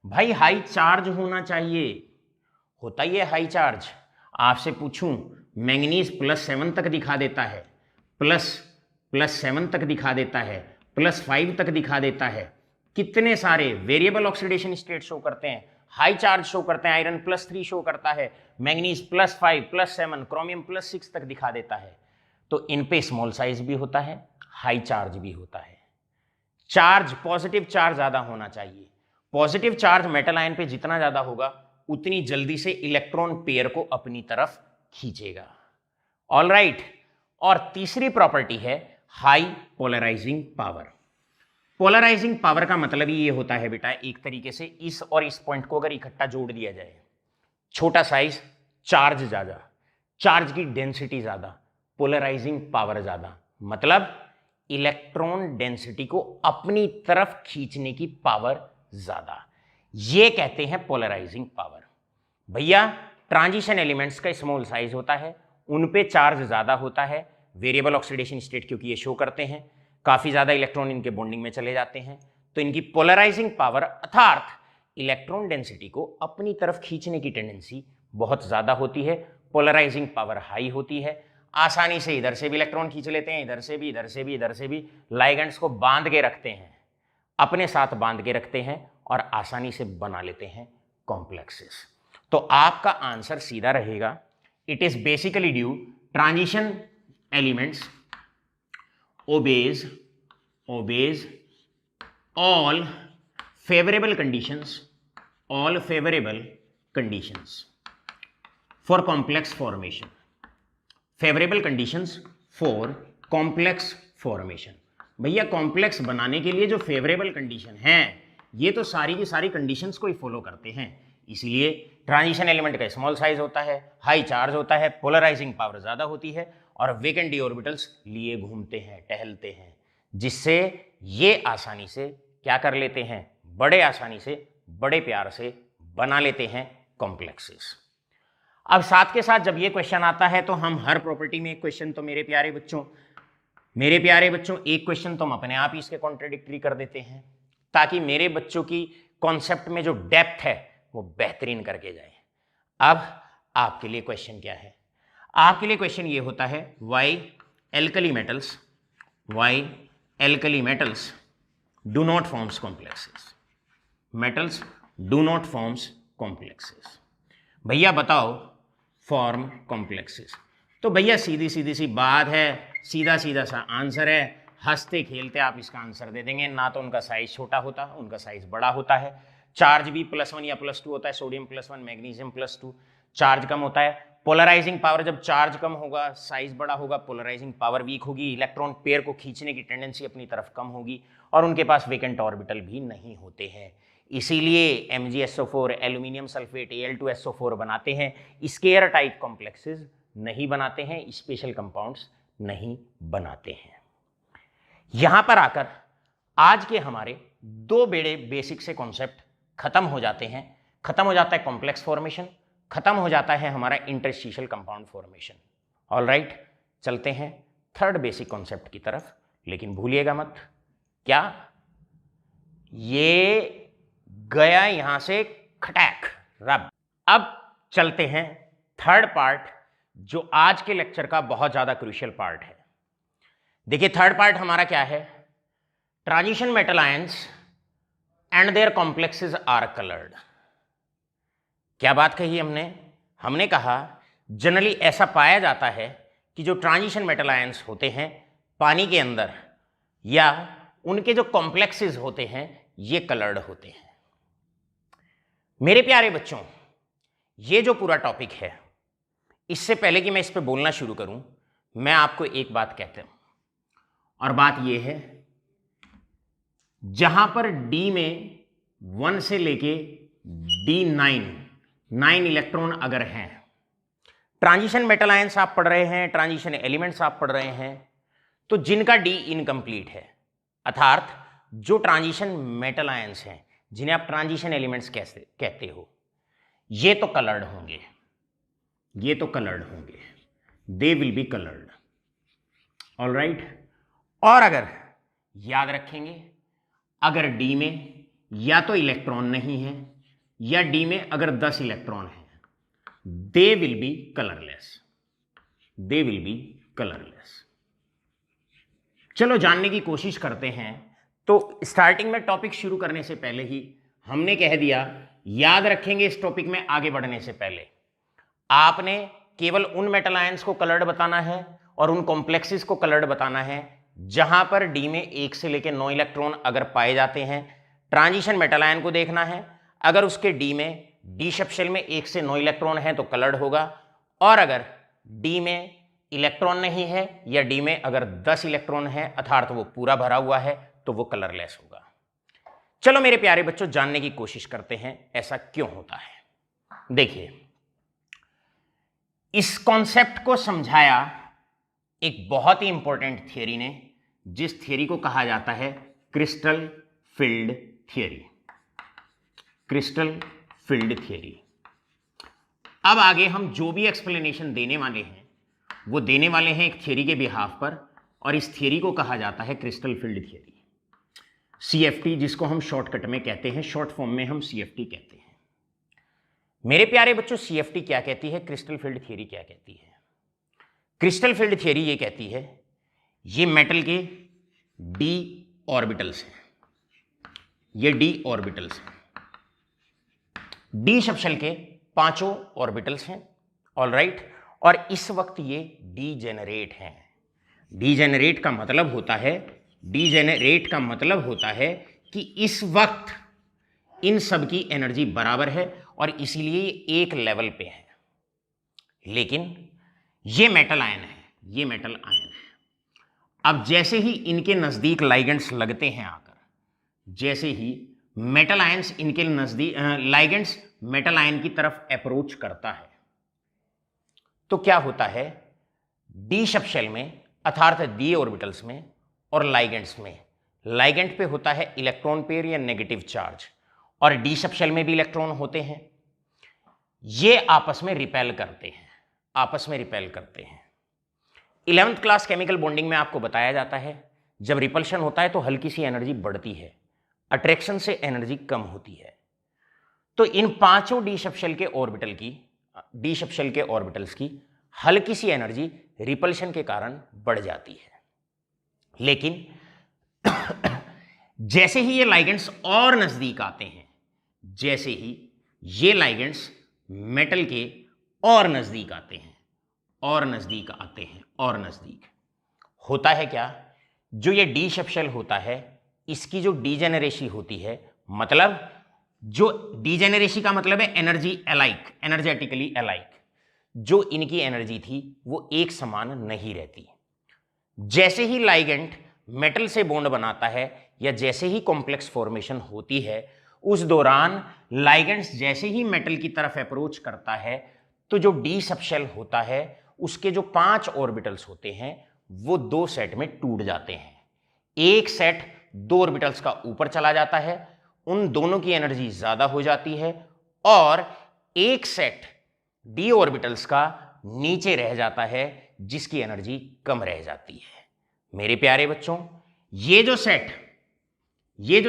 भाई हाई चार्ज होना चाहिए। होता ही है हाई चार्ज। आपसे पूछूं मैंगनीज +7 तक दिखा देता है, +7 तक दिखा देता है, +5 तक दिखा देता है। कितने सारे वेरिएबल ऑक्सीडेशन स्टेट शो करते हैं, हाई चार्ज शो करते हैं। आयरन +3 शो करता है, मैंगनीज +5, +7, क्रोमियम +6 तक दिखा देता है। तो इन पे स्मॉल साइज भी होता है, हाई चार्ज भी होता है। चार्ज, पॉजिटिव चार्ज ज्यादा होना चाहिए। पॉजिटिव चार्ज मेटल आयन पे जितना ज्यादा होगा उतनी जल्दी से इलेक्ट्रॉन पेयर को अपनी तरफ खींचेगा। All right. और तीसरी प्रॉपर्टी है high polarising power. Polarising power का मतलब ही ये होता है बेटा, एक तरीके से इस और इस पॉइंट को अगर इकट्ठा जोड़ दिया जाए, छोटा साइज, चार्ज ज्यादा, चार्ज की डेंसिटी ज्यादा, पोलराइजिंग पावर ज्यादा, मतलब इलेक्ट्रॉन डेंसिटी को अपनी तरफ खींचने की पावर ज्यादा, ये कहते हैं पोलराइजिंग पावर। भैया ट्रांजिशन एलिमेंट्स का स्मॉल साइज होता है, उन पे चार्ज ज्यादा होता है, वेरिएबल ऑक्सीडेशन स्टेट क्योंकि ये शो करते हैं, काफी ज्यादा इलेक्ट्रॉन इनके बॉन्डिंग में चले जाते हैं, तो इनकी पोलराइजिंग पावर अर्थात इलेक्ट्रॉन डेंसिटी को अपनी तरफ खींचने की टेंडेंसी बहुत ज्यादा होती है। पोलराइजिंग पावर हाई होती है, आसानी से इधर से भी इलेक्ट्रॉन खींच लेते हैं, इधर से भी, इधर से भी, इधर से भी, लाइगेंड्स को बांध के रखते हैं, अपने साथ बांध के रखते हैं और आसानी से बना लेते हैं कॉम्प्लेक्सेस। तो आपका आंसर सीधा रहेगा, it is basically due transition elements obeys all favorable conditions for complex formation, favorable conditions for complex formation। भैया कॉम्प्लेक्स बनाने के लिए जो फेवरेबल कंडीशन है ये तो सारी की सारी कंडीशंस को ही फॉलो करते हैं, इसलिए ट्रांजिशन एलिमेंट का स्मॉल साइज होता है, हाई चार्ज होता है, पोलराइजिंग पावर ज्यादा होती है और वेकेंट डी ऑर्बिटल्स लिए घूमते हैं, टहलते हैं, जिससे ये आसानी से क्या कर लेते हैं, बड़े आसानी से, बड़े प्यार से बना लेते हैं कॉम्प्लेक्सेस। अब साथ के साथ जब ये क्वेश्चन आता है तो हम हर प्रॉपर्टी में एक क्वेश्चन तो मेरे प्यारे बच्चों एक क्वेश्चन तो हम अपने आप ही इसके कॉन्ट्राडिक्टरी कर देते हैं, ताकि मेरे बच्चों की कॉन्सेप्ट में जो डेप्थ है वो बेहतरीन करके जाए। अब आपके लिए क्वेश्चन क्या है? आपके लिए क्वेश्चन ये होता है why alkali metals do not forms complexes. Metals do not forms complexes. भैया बताओ फॉर्म कॉम्प्लेक्सेस। तो भैया सीधी सी बात है, सीधा सा आंसर है, हंसते खेलते आप इसका आंसर दे देंगे। ना तो उनका साइज छोटा होता, उनका साइज बड़ा होता है, चार्ज भी +1 या +2 होता है, सोडियम +1, मैग्नीशियम +2, चार्ज कम होता है, पोलराइजिंग पावर, जब चार्ज कम होगा, साइज बड़ा होगा, पोलराइजिंग पावर वीक होगी, इलेक्ट्रॉन पेयर को खींचने की टेंडेंसी अपनी तरफ कम होगी और उनके पास वेकेंट ऑर्बिटल भी नहीं होते हैं। इसीलिए MgSO4 एल्यूमिनियम सल्फेट Al2SO4 बनाते हैं, स्केयर टाइप कॉम्प्लेक्सेस नहीं बनाते हैं, स्पेशल कंपाउंड्स नहीं बनाते हैं। यहां पर आकर आज के हमारे दो बड़े बेसिक से कॉन्सेप्ट खत्म हो जाते हैं। खत्म हो जाता है कॉम्प्लेक्स फॉर्मेशन, खत्म हो जाता है हमारा इंटरस्टिशियल कंपाउंड फॉर्मेशन। ऑलराइट, चलते हैं थर्ड बेसिक कॉन्सेप्ट की तरफ, लेकिन भूलिएगा मत, क्या ये गया यहां से खटैक रब। अब चलते हैं थर्ड पार्ट, जो आज के लेक्चर का बहुत ज्यादा क्रूशियल पार्ट है। देखिए थर्ड पार्ट हमारा क्या है, transition metal ions and their complexes are coloured. क्या बात कही हमने कहा जनरली ऐसा पाया जाता है कि जो ट्रांजिशन मेटल आयंस होते हैं पानी के अंदर, या उनके जो कॉम्प्लेक्सेस होते हैं ये कलर्ड होते हैं। मेरे प्यारे बच्चों, ये जो पूरा टॉपिक है, इससे पहले कि मैं इस पे बोलना शुरू करूं, मैं आपको एक बात कहता हूं, और बात ये है, जहां पर डी में 1 से लेके D9 इलेक्ट्रॉन अगर हैं, ट्रांजिशन मेटल आयंस आप पढ़ रहे हैं, ट्रांजिशन एलिमेंट्स आप पढ़ रहे हैं, तो जिनका डी इनकम्प्लीट है, अर्थात जो ट्रांजिशन मेटल आयंस हैं, जिन्हें आप ट्रांजिशन एलिमेंट्स कैसे कहते हो, ये तो कलर्ड होंगे, ये तो कलर्ड होंगे, they will be coloured. Alright, और अगर याद रखेंगे, अगर डी में या तो इलेक्ट्रॉन नहीं है या डी में अगर 10 इलेक्ट्रॉन है, they will be colourless, they will be colourless. चलो जानने की कोशिश करते हैं। तो स्टार्टिंग में टॉपिक शुरू करने से पहले ही हमने कह दिया, याद रखेंगे इस टॉपिक में आगे बढ़ने से पहले आपने केवल उन मेटल आयंस को कलर्ड बताना है और उन कॉम्प्लेक्सेस को कलर्ड बताना है जहां पर डी में 1 से लेकर 9 इलेक्ट्रॉन अगर पाए जाते हैं। ट्रांजिशन मेटल आयन को देखना है, अगर उसके डी में डी सबशेल में 1 से 9 इलेक्ट्रॉन है तो कलर्ड होगा, और अगर डी में इलेक्ट्रॉन नहीं है या डी में अगर 10 इलेक्ट्रॉन है अर्थात वो पूरा भरा हुआ है तो वो कलरलेस होगा। चलो मेरे प्यारे बच्चों जानने की कोशिश करते हैं ऐसा क्यों होता है। देखिए, इस कॉन्सेप्ट को समझाया एक बहुत ही इंपॉर्टेंट थियरी ने, जिस थियरी को कहा जाता है crystal field theory, crystal field theory. अब आगे हम जो भी एक्सप्लेनेशन देने वाले हैं वो देने वाले हैं एक थियरी के बिहाफ पर, और इस थियरी को कहा जाता है क्रिस्टल फील्ड थियरी, CFT, जिसको हम शॉर्टकट में कहते हैं, शॉर्ट फॉर्म में हम CFT कहते हैं। मेरे प्यारे बच्चों, CFT क्या कहती है, क्रिस्टल फील्ड थियरी क्या कहती है? क्रिस्टल फील्ड थियरी ये कहती है, ये मेटल के d ऑर्बिटल्स हैं, ये d ऑर्बिटल्स हैं, d सबशेल के 5 ऑर्बिटल्स हैं। ऑलराइट, और इस वक्त ये डीजेनरेट हैं। डीजेनरेट का मतलब होता है, डीजेनरेट का मतलब होता है कि इस वक्त इन सब की एनर्जी बराबर है और इसीलिए एक लेवल पे है। लेकिन ये मेटल आयन है, ये मेटल आयन है। अब जैसे ही इनके नजदीक लाइगेंड्स लगते हैं आकर, जैसे ही मेटल आयंस इनके नजदीक लाइगेंड्स मेटल आयन की तरफ अप्रोच करता है, तो क्या होता है, डी सबशेल में अर्थात डी ऑर्बिटल्स में और लाइगेंड्स में, लाइगेंड पे होता है इलेक्ट्रॉन पेयर या नेगेटिव चार्ज, और डी सबशेल में भी इलेक्ट्रॉन होते हैं। ये आपस में रिपेल करते हैं, आपस में रिपेल करते हैं। 11th क्लास केमिकल बॉन्डिंग में आपको बताया जाता है, जब रिपल्शन होता है तो हल्की सी एनर्जी बढ़ती है, अट्रैक्शन से एनर्जी कम होती है। तो इन 5 डी सबशेल के ऑर्बिटल की, डी सबशेल के ऑर्बिटल्स की हल्की सी एनर्जी रिपल्शन के कारण बढ़ जाती है। लेकिन जैसे ही ये लाइगेंड्स और नजदीक आते हैं, जैसे ही ये लाइगेंड्स मेटल के और नजदीक आते हैं, और नजदीक आते हैं, और नजदीक, होता है क्या, जो ये डी सबशेल होता है इसकी जो डीजेनरेसी होती है, मतलब जो डीजेनरेसी का मतलब है एनर्जी अलाइक, एनर्जेटिकली अलाइक, जो इनकी एनर्जी थी वो एक समान नहीं रहती। जैसे ही लाइगेंड मेटल से बॉन्ड बनाता है या जैसे ही कॉम्प्लेक्स फॉर्मेशन होती है, उस दौरान लाइगेंड्स जैसे ही मेटल की तरफ अप्रोच करता है तो जो डी सबशेल होता है उसके जो 5 ऑर्बिटल्स होते हैं वो 2 सेट में टूट जाते हैं। एक सेट 2 ऑर्बिटल्स का ऊपर चला जाता है, उन दोनों की एनर्जी ज्यादा हो जाती है, और एक सेट डी ऑर्बिटल्स का नीचे रह जाता है जिसकी एनर्जी कम रह जाती है। मेरे प्यारे बच्चों, ये जो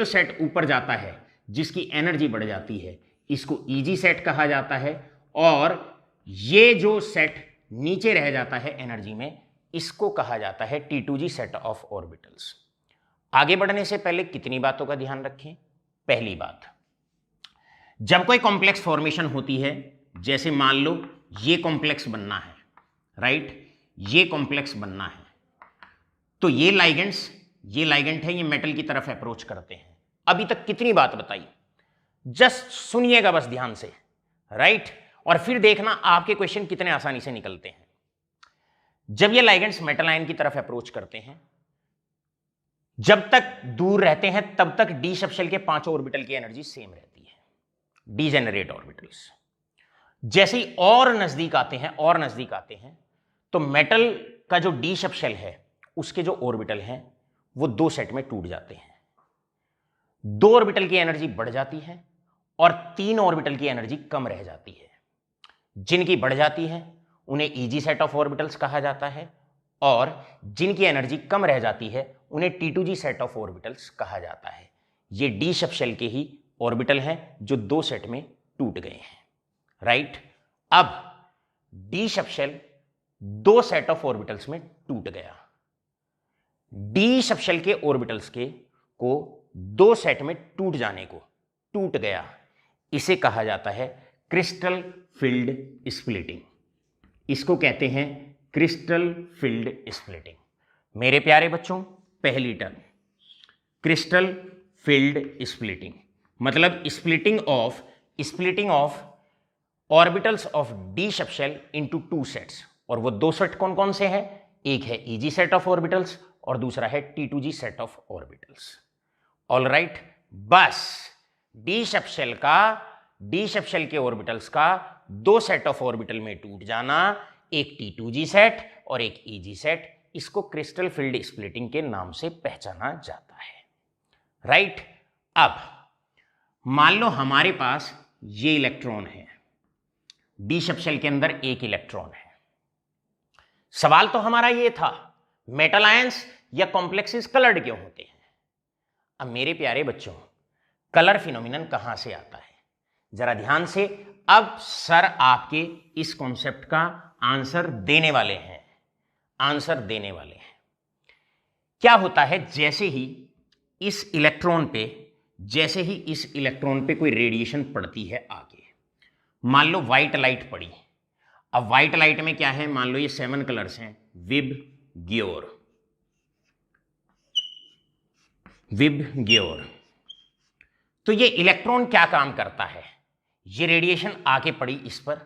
सेट ऊपर जाता है जिसकी एनर्जी बढ़ जाती है इसको ईजी सेट कहा जाता है, और ये जो सेट नीचे रह जाता है एनर्जी में इसको कहा जाता है T2G सेट ऑफ ऑर्बिटल्स। आगे बढ़ने से पहले कितनी बातों का ध्यान रखें। पहली बात, जब कोई कॉम्प्लेक्स फॉर्मेशन होती है, जैसे मान लो ये कॉम्प्लेक्स बनना है, राइट, ये कॉम्प्लेक्स बनना है, तो ये लाइगेंड है, ये मेटल की तरफ अप्रोच करते हैं। अभी तक कितनी बात बताई, जस्ट सुनिएगा बस ध्यान से, राइट, और फिर देखना आपके क्वेश्चन कितने आसानी से निकलते हैं। जब ये लाइगेंड्स मेटल आयन की तरफ अप्रोच करते हैं, जब तक दूर रहते हैं तब तक डी सबशेल के 5 ऑर्बिटल की एनर्जी सेम रहती है, डीजेनरेट ऑर्बिटल्स। जैसे ही और नजदीक आते हैं तो मेटल का जो डी सबशेल है उसके जो ऑर्बिटल हैं वो 2 सेट में टूट जाते हैं। 2 ऑर्बिटल की एनर्जी बढ़ जाती है और 3 ऑर्बिटल की एनर्जी कम रह जाती है। जिनकी बढ़ जाती है उन्हें ईजी सेट ऑफ ऑर्बिटल्स कहा जाता है, और जिनकी एनर्जी कम रह जाती है उन्हें T2G सेट ऑफ ऑर्बिटल्स कहा जाता है। ये डी सबशेल के ही ऑर्बिटल हैं जो 2 सेट में टूट गए हैं, राइट। अब D subshell 2 set of orbitals में टूट गया, डी सबशेल के ऑर्बिटल्स को 2 सेट में टूट जाने को टूट गया, इसे कहा जाता है क्रिस्टल फील्ड स्प्लिटिंग। इसको कहते हैं क्रिस्टल फील्ड स्प्लिटिंग। मेरे प्यारे बच्चों, पहली टर्म क्रिस्टल फील्ड स्प्लिटिंग मतलब splitting of orbitals of D subshell into 2 sets. और वो 2 सेट कौन कौन से हैं? एक है ईजी सेट ऑफ ऑर्बिटल्स और दूसरा है T2G set of orbitals. All right, बस डी सबशेल के ऑर्बिटल्स का 2 सेट ऑफ ऑर्बिटल में टूट जाना, एक T2G सेट और एक ईजी सेट, इसको क्रिस्टल फील्ड स्प्लिटिंग के नाम से पहचाना जाता है, राइट। अब मान लो हमारे पास ये इलेक्ट्रॉन है, डी सबशेल के अंदर एक इलेक्ट्रॉन है। सवाल तो हमारा ये था, मेटल आयंस या कॉम्प्लेक्सेस कलर्ड क्यों होते हैं? अब मेरे प्यारे बच्चों, कलर फिनोमिनन कहां से आता है जरा ध्यान से। अब सर आपके इस कॉन्सेप्ट का आंसर देने वाले हैं। क्या होता है, जैसे ही इस इलेक्ट्रॉन पे कोई रेडिएशन पड़ती है आगे, मान लो व्हाइट लाइट पड़ी। अब व्हाइट लाइट में क्या है, मान लो ये 7 कलर्स हैं, विबग्योर। तो ये इलेक्ट्रॉन क्या काम करता है, ये रेडिएशन आके पड़ी इस पर,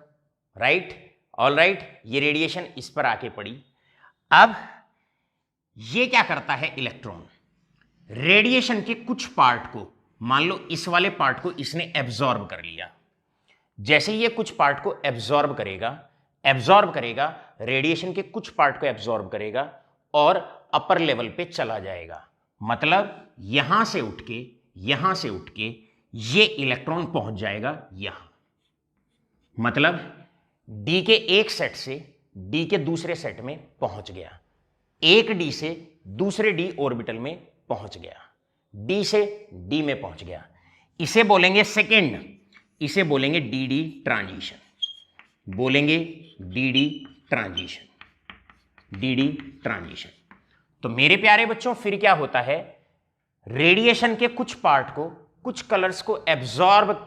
राइट, ऑल राइट, ये रेडिएशन इस पर आके पड़ी। अब ये क्या करता है, इलेक्ट्रॉन रेडिएशन के कुछ पार्ट को, मान लो इस वाले पार्ट को इसने एब्जॉर्ब कर लिया। जैसे ये कुछ पार्ट को एब्जॉर्ब करेगा, रेडिएशन के कुछ पार्ट को एब्जॉर्ब करेगा और अपर लेवल पे चला जाएगा। मतलब यहां से उठ के ये इलेक्ट्रॉन पहुंच जाएगा यहां। मतलब डी के एक सेट से डी के दूसरे सेट में पहुंच गया, एक डी से दूसरे डी ऑर्बिटल में पहुंच गया, डी से डी में पहुंच गया। इसे बोलेंगे सेकेंड, इसे बोलेंगे डी ट्रांजिशन, डी ट्रांजिशन। तो मेरे प्यारे बच्चों, फिर क्या होता है, रेडिएशन के कुछ पार्ट को, कुछ कलर को एब्जॉर्ब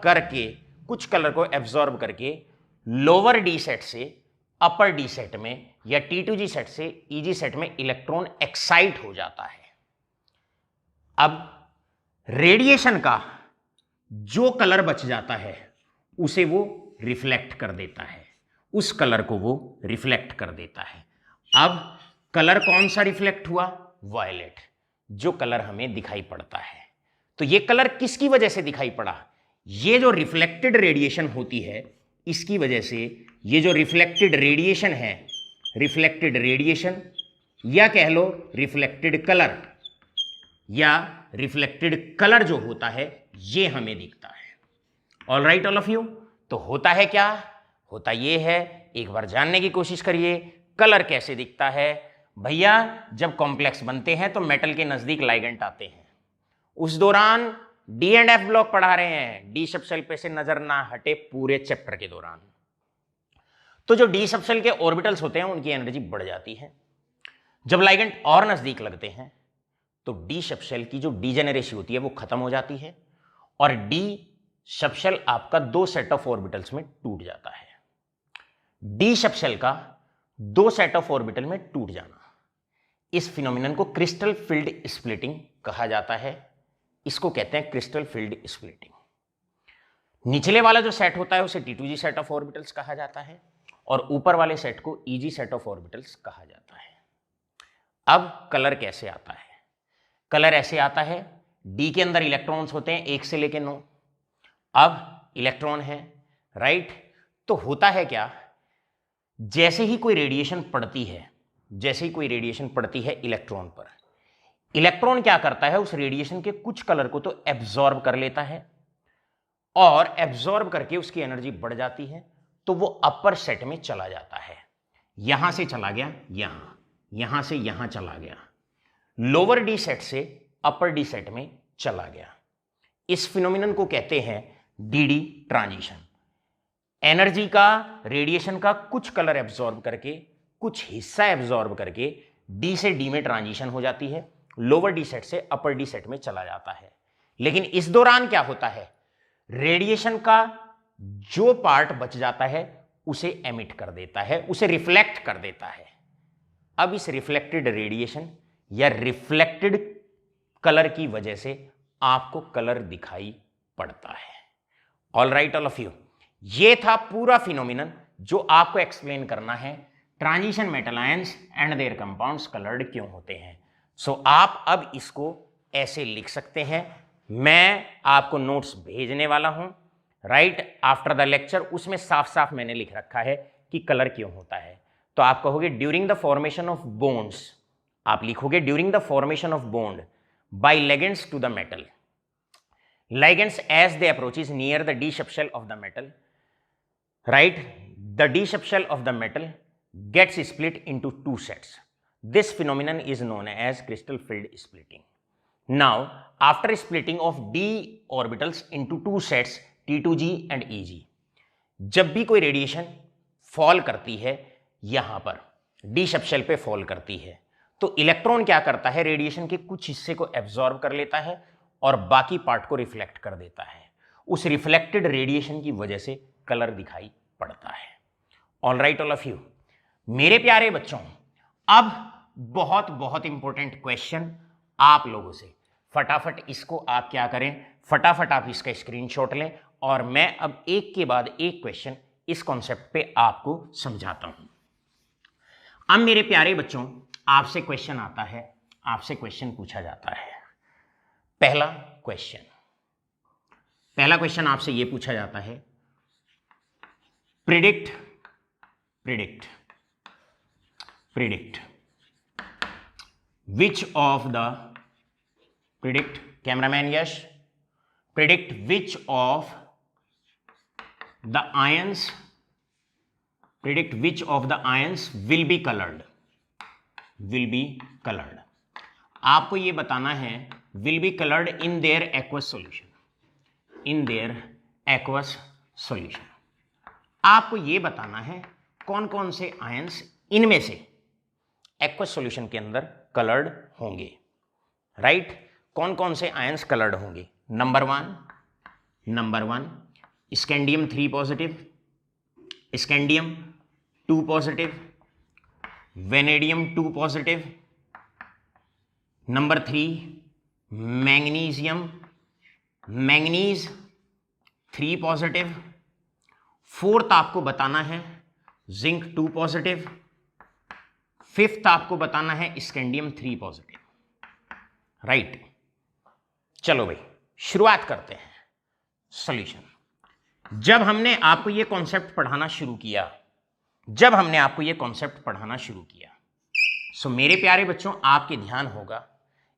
करके लोअर डी सेट से अपर डी सेट में या T2G सेट से ईजी सेट में इलेक्ट्रॉन एक्साइट हो जाता है। अब रेडिएशन का जो कलर बच जाता है उसे वो रिफ्लेक्ट कर देता है, उस कलर को वो रिफ्लेक्ट कर देता है। अब कलर कौन सा रिफ्लेक्ट हुआ? वायलेट, जो कलर हमें दिखाई पड़ता है। तो ये कलर किसकी वजह से दिखाई पड़ा? ये जो रिफ्लेक्टेड रेडिएशन होती है, इसकी वजह से ये जो रिफ्लेक्टेड रेडिएशन है, रिफ्लेक्टेड रेडिएशन या कह लो रिफ्लेक्टेड कलर, या रिफ्लेक्टेड कलर जो होता है ये हमें दिखता है। All right all of you. तो होता है क्या? होता ये है, एक बार जानने की कोशिश करिए, कलर कैसे दिखता है। भैया जब कॉम्प्लेक्स बनते हैं तो मेटल के नजदीक लाइगेंट आते हैं, उस दौरान डी एंड एफ ब्लॉक पढ़ा रहे हैं, डी सब शेल पे से नजर ना हटे पूरे चैप्टर के दौरान। तो जो डी सब शेल के ऑर्बिटल्स होते हैं उनकी एनर्जी बढ़ जाती है। जब लाइगेंट और नजदीक लगते हैं तो डी सब शेल की जो डीजेनरेसी होती है वो खत्म हो जाती है और डी सब शेल आपका दो सेट ऑफ ऑर्बिटल्स में टूट जाता है। डी सब शेल का दो सेट ऑफ ऑर्बिटल में टूट जाना, इस फिनोमिनन को क्रिस्टल फील्ड स्प्लिटिंग कहा जाता है। इसको कहते हैं क्रिस्टल फील्ड स्प्लिटिंग। निचले वाला जो सेट होता है उसे T2G सेट ऑफ ऑर्बिटल्स कहा जाता है और ऊपर वाले सेट को EG सेट ऑफ ऑर्बिटल्स कहा जाता है। अब कलर कैसे आता है? कलर ऐसे आता है, डी के अंदर इलेक्ट्रॉन्स होते हैं 1 से लेकर 9। अब इलेक्ट्रॉन है, राइट। तो होता है क्या, जैसे ही कोई रेडिएशन पड़ती है, जैसे ही कोई रेडिएशन पड़ती है इलेक्ट्रॉन पर, इलेक्ट्रॉन क्या करता है, उस रेडिएशन के कुछ कलर को तो एब्जॉर्ब कर लेता है और एब्जॉर्ब करके उसकी एनर्जी बढ़ जाती है, तो वो अपर सेट में चला जाता है। यहां से चला गया यहां, यहां से यहां चला गया, लोअर डी सेट से अपर डी सेट में चला गया। इस फिनोमिनन को कहते हैं डीडी ट्रांजिशन। एनर्जी का, रेडिएशन का कुछ कलर एब्जॉर्ब करके, कुछ हिस्सा एब्जॉर्ब करके डी से डी में ट्रांजिशन हो जाती है, लोअर डी सेट से अपर डी सेट में चला जाता है। लेकिन इस दौरान क्या होता है, रेडिएशन का जो पार्ट बच जाता है उसे एमिट कर देता है, उसे रिफ्लेक्ट कर देता है। अब इस रिफ्लेक्टेड रेडिएशन या रिफ्लेक्टेड कलर की वजह से आपको कलर दिखाई पड़ता है। All right all of you. ये था पूरा फिनोमिनन जो आपको एक्सप्लेन करना है, transition metal ions and there compounds coloured क्यों होते हैं। सो आप अब इसको ऐसे लिख सकते हैं, मैं आपको नोट्स भेजने वाला हूं राइट आफ्टर द लेक्चर, उसमें साफ साफ मैंने लिख रखा है कि कलर क्यों होता है। तो आप कहोगे during the formation of bonds, आप लिखोगे during the formation of bond by ligands to the metal, ligands as they approaches near the d subshell of the metal, right, the d subshell of the metal gets split into two sets. This phenomenon is known as crystal field splitting. Now after splitting of d orbitals into two sets T2G and EG, जब भी कोई रेडिएशन फॉल करती है, यहां पर d सबशेल पे फॉल करती है, तो इलेक्ट्रॉन क्या करता है, रेडिएशन के कुछ हिस्से को एब्जॉर्ब कर लेता है और बाकी पार्ट को रिफ्लेक्ट कर देता है। उस रिफ्लेक्टेड रेडिएशन की वजह से कलर दिखाई पड़ता है। All right all of you. मेरे प्यारे बच्चों, अब बहुत बहुत इंपॉर्टेंट क्वेश्चन आप लोगों से, फटाफट इसको आप क्या करें, फटाफट आप इसका स्क्रीनशॉट लें और मैं अब एक के बाद एक क्वेश्चन इस कॉन्सेप्ट पे आपको समझाता हूं। अब मेरे प्यारे बच्चों, आपसे क्वेश्चन आता है, आपसे क्वेश्चन पूछा जाता है। पहला क्वेश्चन आपसे यह पूछा जाता है, predict which of the, predict cameraman Yash, predict which of the ions, predict which of the ions will be coloured, आपको यह बताना है will be colored in their aqueous solution, आपको यह बताना है कौन कौन से आयंस इनमें से एक्वस सॉल्यूशन के अंदर कलर्ड होंगे, राइट। कौन कौन से आयंस कलर्ड होंगे? Number one scandium 3 positive, scandium 2 positive, vanadium 2 positive. Number 3 manganese 3 positive. Fourth आपको बताना है जिंक 2 पॉजिटिव, फिफ्थ आपको बताना है स्कैंडियम 3 पॉजिटिव, राइट। चलो भाई शुरुआत करते हैं सॉल्यूशन। जब हमने आपको ये कॉन्सेप्ट पढ़ाना शुरू किया, सो मेरे प्यारे बच्चों आपके ध्यान होगा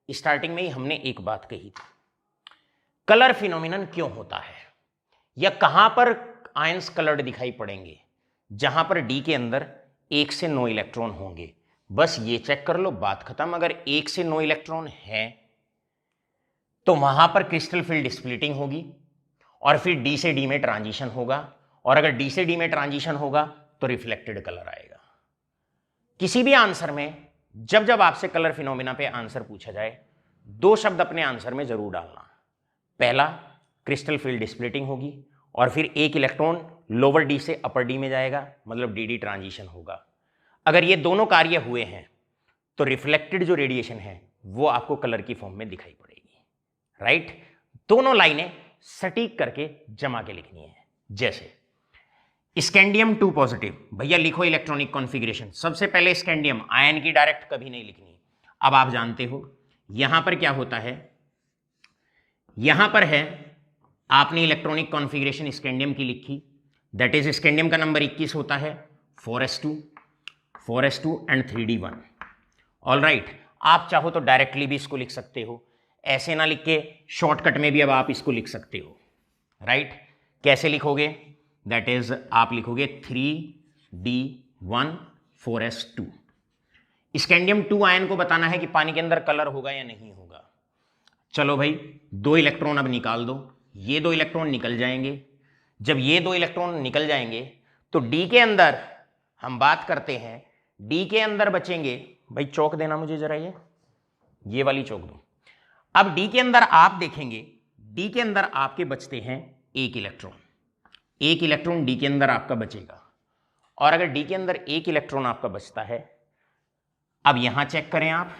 स्टार्टिंग में ही हमने एक बात कही थी, कलर फिनोमिनन क्यों होता है या कहां पर आयंस कलर्ड दिखाई पड़ेंगे, जहां पर डी के अंदर 1 से 9 इलेक्ट्रॉन होंगे। बस ये चेक कर लो, बात खत्म। अगर 1 से 9 इलेक्ट्रॉन है तो वहां पर क्रिस्टल फील्ड स्प्लिटिंग होगी और फिर डी से डी में ट्रांजिशन होगा, और अगर डी से डी में ट्रांजिशन होगा तो रिफ्लेक्टेड कलर आएगा। किसी भी आंसर में जब जब आपसे कलर फिनोमिना पे आंसर पूछा जाए, 2 शब्द अपने आंसर में जरूर डालना। पहला, क्रिस्टल फील्ड स्प्लिटिंग होगी, और फिर एक इलेक्ट्रॉन लोअर डी से अपर डी में जाएगा, मतलब डी डी ट्रांजिशन होगा। अगर ये दोनों कार्य हुए हैं तो रिफ्लेक्टेड जो रेडिएशन है वो आपको कलर की फॉर्म में दिखाई पड़ेगी, राइट। दोनों लाइनें सटीक करके जमा के लिखनी है। जैसे स्कैंडियम 2 पॉजिटिव, भैया लिखो इलेक्ट्रॉनिक कॉन्फ़िगरेशन। सबसे पहले स्कैंडियम, आयन की डायरेक्ट कभी नहीं लिखनी। अब आप जानते हो यहां पर क्या होता है, यहां पर है आपने इलेक्ट्रॉनिक कॉन्फ़िगरेशन स्कैंडियम की लिखी, दैट इज स्कैंडियम का नंबर 21 होता है, 4s2 and 3d1। All right, आप चाहो तो डायरेक्टली भी इसको लिख सकते हो, ऐसे ना लिख के शॉर्टकट में भी अब आप इसको लिख सकते हो, राइट। कैसे लिखोगे, दैट इज आप लिखोगे 3d1 4s2। स्कैंडियम 2 आयन को बताना है कि पानी के अंदर कलर होगा या नहीं होगा। चलो भाई 2 इलेक्ट्रॉन अब निकाल दो, ये 2 इलेक्ट्रॉन निकल जाएंगे। जब ये 2 इलेक्ट्रॉन निकल जाएंगे तो डी के अंदर हम बात करते हैं, डी के अंदर बचेंगे, भाई चौक देना मुझे जरा, ये वाली चौक दो। अब डी के अंदर आप देखेंगे, डी के अंदर आपके बचते हैं 1 इलेक्ट्रॉन, 1 इलेक्ट्रॉन डी के अंदर आपका बचेगा। और अगर डी के अंदर 1 इलेक्ट्रॉन आपका बचता है, अब यहां चेक करें, आप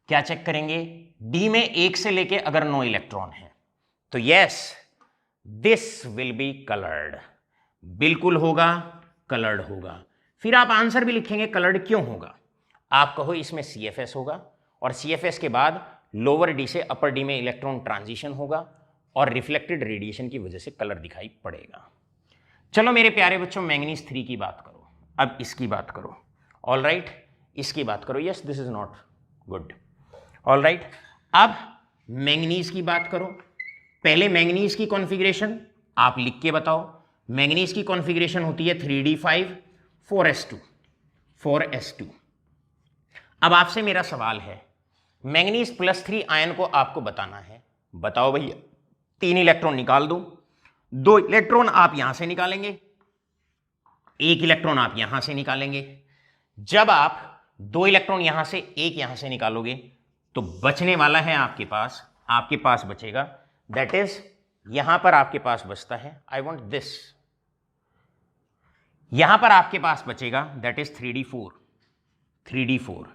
क्या चेक करेंगे, डी में 1 से लेके अगर 9 इलेक्ट्रॉन है तो yes this will be coloured, बिल्कुल होगा, कलर्ड होगा। फिर आप आंसर भी लिखेंगे कलर्ड क्यों होगा, आप कहो इसमें CFS होगा, और CFS के बाद लोअर डी से अपर डी में इलेक्ट्रॉन ट्रांजिशन होगा और रिफ्लेक्टेड रेडिएशन की वजह से कलर दिखाई पड़ेगा। चलो मेरे प्यारे बच्चों मैंगनीज 3 की बात करो, अब इसकी बात करो। ऑल राइट, इसकी बात करो। Yes this is not good. All right, अब मैंगनीज की बात करो। पहले मैंगनीज की कॉन्फ़िगरेशन आप लिख के बताओ। मैंगनीज की कॉन्फ़िगरेशन होती है 3d5 4s2। अब आपसे मेरा सवाल है, मैंगनीज +3 आयन को आपको बताना है, बताओ भैया। 3 इलेक्ट्रॉन निकाल दो, 2 इलेक्ट्रॉन आप यहां से निकालेंगे, 1 इलेक्ट्रॉन आप यहां से निकालेंगे। जब आप 2 इलेक्ट्रॉन यहां से 1 यहां से निकालोगे तो बचने वाला है आपके पास बचेगा, दैट इज यहां पर आपके पास बचता है, आई वांट दिस, यहां पर आपके पास बचेगा दैट इज 3d4।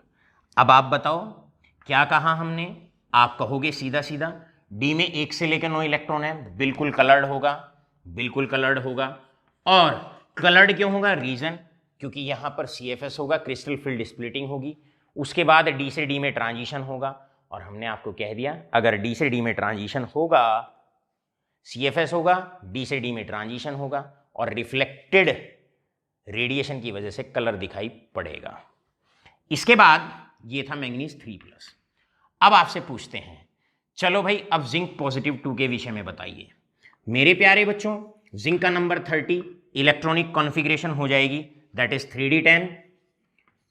अब आप बताओ क्या कहा हमने, आप कहोगे सीधा सीधा डी में 1 से लेकर 9 इलेक्ट्रॉन है, बिल्कुल कलर्ड होगा, बिल्कुल कलर्ड होगा। और कलर्ड क्यों होगा, रीजन क्योंकि यहां पर CFS होगा, क्रिस्टल फील्ड स्प्लिटिंग होगी, उसके बाद डी से डी में ट्रांजिशन होगा। और हमने आपको कह दिया अगर डी से डी में ट्रांजिशन होगा, CFS होगा, डी से डी में ट्रांजिशन होगा और रिफ्लेक्टेड रेडिएशन की वजह से कलर दिखाई पड़ेगा। इसके बाद ये था मैंगनीज 3+। अब आपसे पूछते हैं, चलो भाई अब जिंक पॉजिटिव 2 के विषय में बताइए। मेरे प्यारे बच्चों जिंक का नंबर 30, इलेक्ट्रॉनिक कॉन्फ़िगरेशन हो जाएगी दैट इज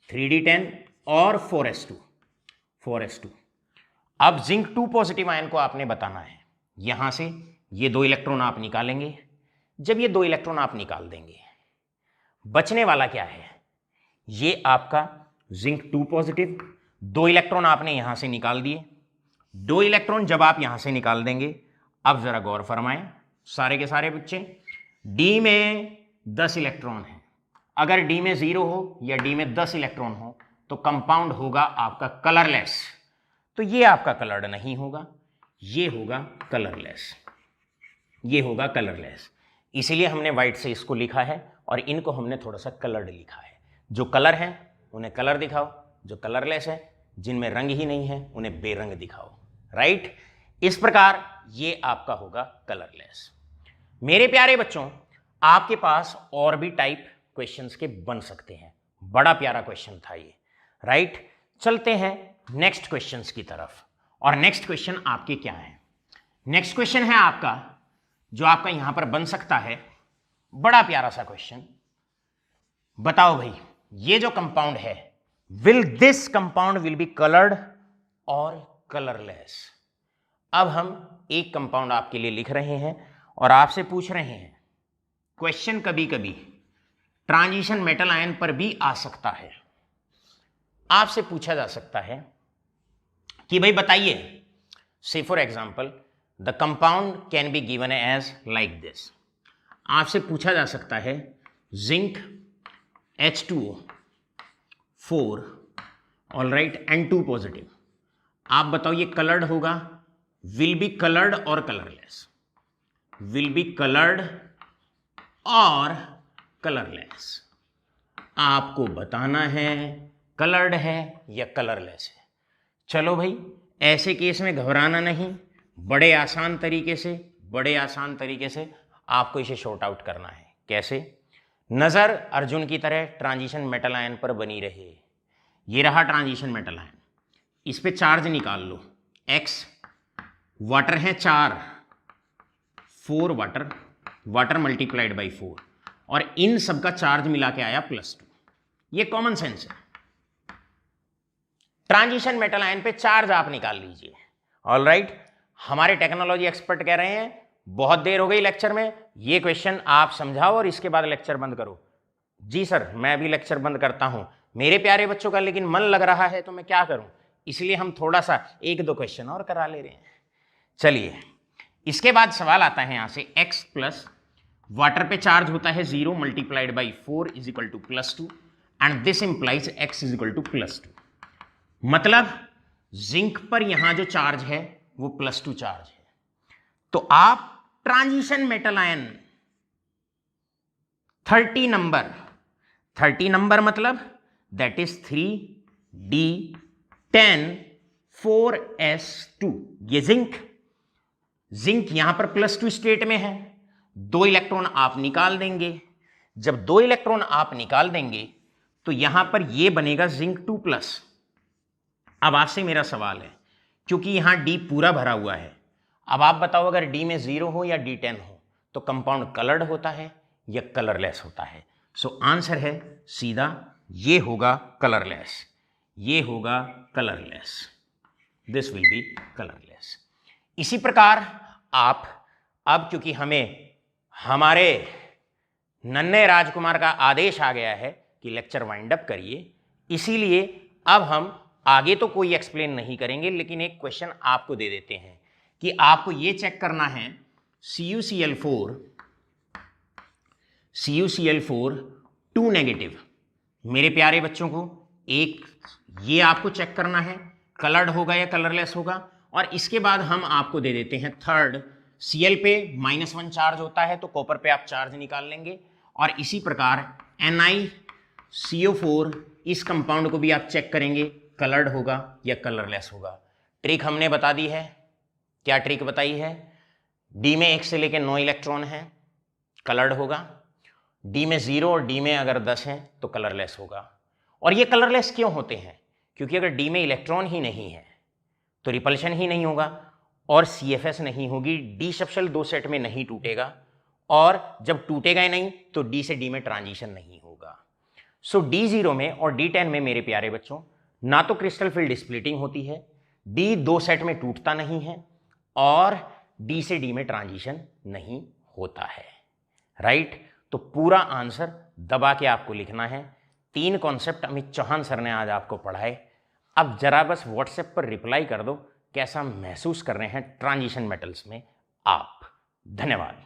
3d10 और 4s2। अब जिंक 2 पॉजिटिव आयन को आपने बताना है, यहां से ये 2 इलेक्ट्रॉन आप निकालेंगे। जब ये 2 इलेक्ट्रॉन आप निकाल देंगे, बचने वाला क्या है, ये आपका जिंक 2 पॉजिटिव। 2 इलेक्ट्रॉन आपने यहां से निकाल दिए, 2 इलेक्ट्रॉन जब आप यहां से निकाल देंगे, अब जरा गौर फरमाएं सारे के सारे बच्चे, डी में 10 इलेक्ट्रॉन है, अगर डी में 0 हो या डी में 10 इलेक्ट्रॉन हो तो कंपाउंड होगा आपका कलरलेस। तो ये आपका कलर्ड नहीं होगा, ये होगा कलरलेस, ये होगा कलरलेस। इसीलिए हमने व्हाइट से इसको लिखा है और इनको हमने थोड़ा सा कलर्ड लिखा है। जो कलर हैं उन्हें कलर दिखाओ, जो कलरलेस है, जिनमें रंग ही नहीं है, उन्हें बेरंग दिखाओ। राइट, इस प्रकार ये आपका होगा कलरलेस। मेरे प्यारे बच्चों, आपके पास और भी टाइप क्वेश्चंस के बन सकते हैं। बड़ा प्यारा क्वेश्चन था ये। राइट, चलते हैं नेक्स्ट क्वेश्चंस की तरफ। और नेक्स्ट क्वेश्चन आपके क्या है? नेक्स्ट क्वेश्चन है आपका, जो आपका यहां पर बन सकता है, बड़ा प्यारा सा क्वेश्चन। बताओ भाई, ये जो कंपाउंड है, will this compound will be coloured और कलरलेस? अब हम एक कंपाउंड आपके लिए लिख रहे हैं और आपसे पूछ रहे हैं, क्वेश्चन कभी कभी ट्रांजिशन मेटल आयन पर भी आ सकता है। आपसे पूछा जा सकता है कि भाई बताइए, से for example the compound can be given as like this. आपसे पूछा जा सकता है zinc H2O 4, alright, N2 positive. आप बताओ ये कलर्ड होगा, विल बी कलर्ड और कलरलेस? विल बी कलर्ड और कलरलेस? आपको बताना है कलर्ड है या कलरलेस है। चलो भाई, ऐसे केस में घबराना नहीं, बड़े आसान तरीके से आपको इसे शॉर्ट आउट करना है। कैसे? नजर अर्जुन की तरह ट्रांजिशन मेटल आयन पर बनी रहे। ये रहा ट्रांजिशन मेटल आयन, इस पे चार्ज निकाल लो। X, वाटर है 4, 4 वाटर मल्टीप्लाइड बाई 4, और इन सब का चार्ज मिला के आया +2। ये कॉमन सेंस है। ट्रांजिशन मेटल आयन पे चार्ज आप निकाल लीजिए। ऑलराइट, हमारे टेक्नोलॉजी एक्सपर्ट कह रहे हैं बहुत देर हो गई लेक्चर में, ये क्वेश्चन आप समझाओ और इसके बाद लेक्चर बंद करो। जी सर, मैं भी लेक्चर बंद करता हूं मेरे प्यारे बच्चों का, लेकिन मन लग रहा है तो मैं क्या करूं, इसलिए हम थोड़ा सा 1-2 क्वेश्चन और करा ले रहे हैं। चलिए, इसके बाद सवाल आता है यहां से, x प्लस वाटर पे चार्ज होता है 0 multiplied by 4 is equal to +2 and this implies x is equal to +2। मतलब जिंक पर यहां जो चार्ज है वो +2 चार्ज है। तो आप ट्रांजिशन मेटल आयन 30 नंबर मतलब दैट इज 3D10 4s2। ये जिंक यहां पर +2 स्टेट में है, 2 इलेक्ट्रॉन आप निकाल देंगे। जब 2 इलेक्ट्रॉन आप निकाल देंगे तो यहां पर ये बनेगा जिंक 2+। अब आपसे मेरा सवाल है, क्योंकि यहां D पूरा भरा हुआ है, अब आप बताओ अगर D में 0 हो या D10 हो तो कंपाउंड कलर्ड होता है या कलरलेस होता है? सो आंसर है सीधा, ये होगा कलरलेस, ये होगा colourless, this will be colourless. इसी प्रकार आप, अब क्योंकि हमें हमारे नन्हे राजकुमार का आदेश आ गया है कि लेक्चर वाइंड अप करिए, इसीलिए अब हम आगे तो कोई एक्सप्लेन नहीं करेंगे, लेकिन एक क्वेश्चन आपको दे देते हैं कि आपको ये चेक करना है CuCl4 2 नेगेटिव। मेरे प्यारे बच्चों को एक ये आपको चेक करना है कलर्ड होगा या कलरलेस होगा, और इसके बाद हम आपको दे देते हैं थर्ड, Cl पे -1 चार्ज होता है तो कॉपर पे आप चार्ज निकाल लेंगे, और इसी प्रकार NiCO4 इस कंपाउंड को भी आप चेक करेंगे कलर्ड होगा या कलरलेस होगा। ट्रिक हमने बता दी है। क्या ट्रिक बताई है? D में 1 से लेकर 9 इलेक्ट्रॉन है, कलर्ड होगा। D में 0 और D में अगर 10 है तो कलरलेस होगा। और ये कलरलेस क्यों होते हैं? क्योंकि अगर D में इलेक्ट्रॉन ही नहीं है तो रिपल्शन ही नहीं होगा और CFS नहीं होगी, D सबशेल 2 सेट में नहीं टूटेगा, और जब टूटेगा ही नहीं तो D से D में ट्रांजिशन नहीं होगा। सो D0 में और D10 में मेरे प्यारे बच्चों ना तो क्रिस्टल फील्ड स्प्लिटिंग होती है, D 2 सेट में टूटता नहीं है, और D से D में ट्रांजिशन नहीं होता है। राइट, तो पूरा आंसर दबा के आपको लिखना है। 3 कॉन्सेप्ट अमित चौहान सर ने आज आपको पढ़ाए। अब जरा बस व्हाट्सएप पर रिप्लाई कर दो कैसा महसूस कर रहे हैं ट्रांजिशन मेटल्स में आप। धन्यवाद।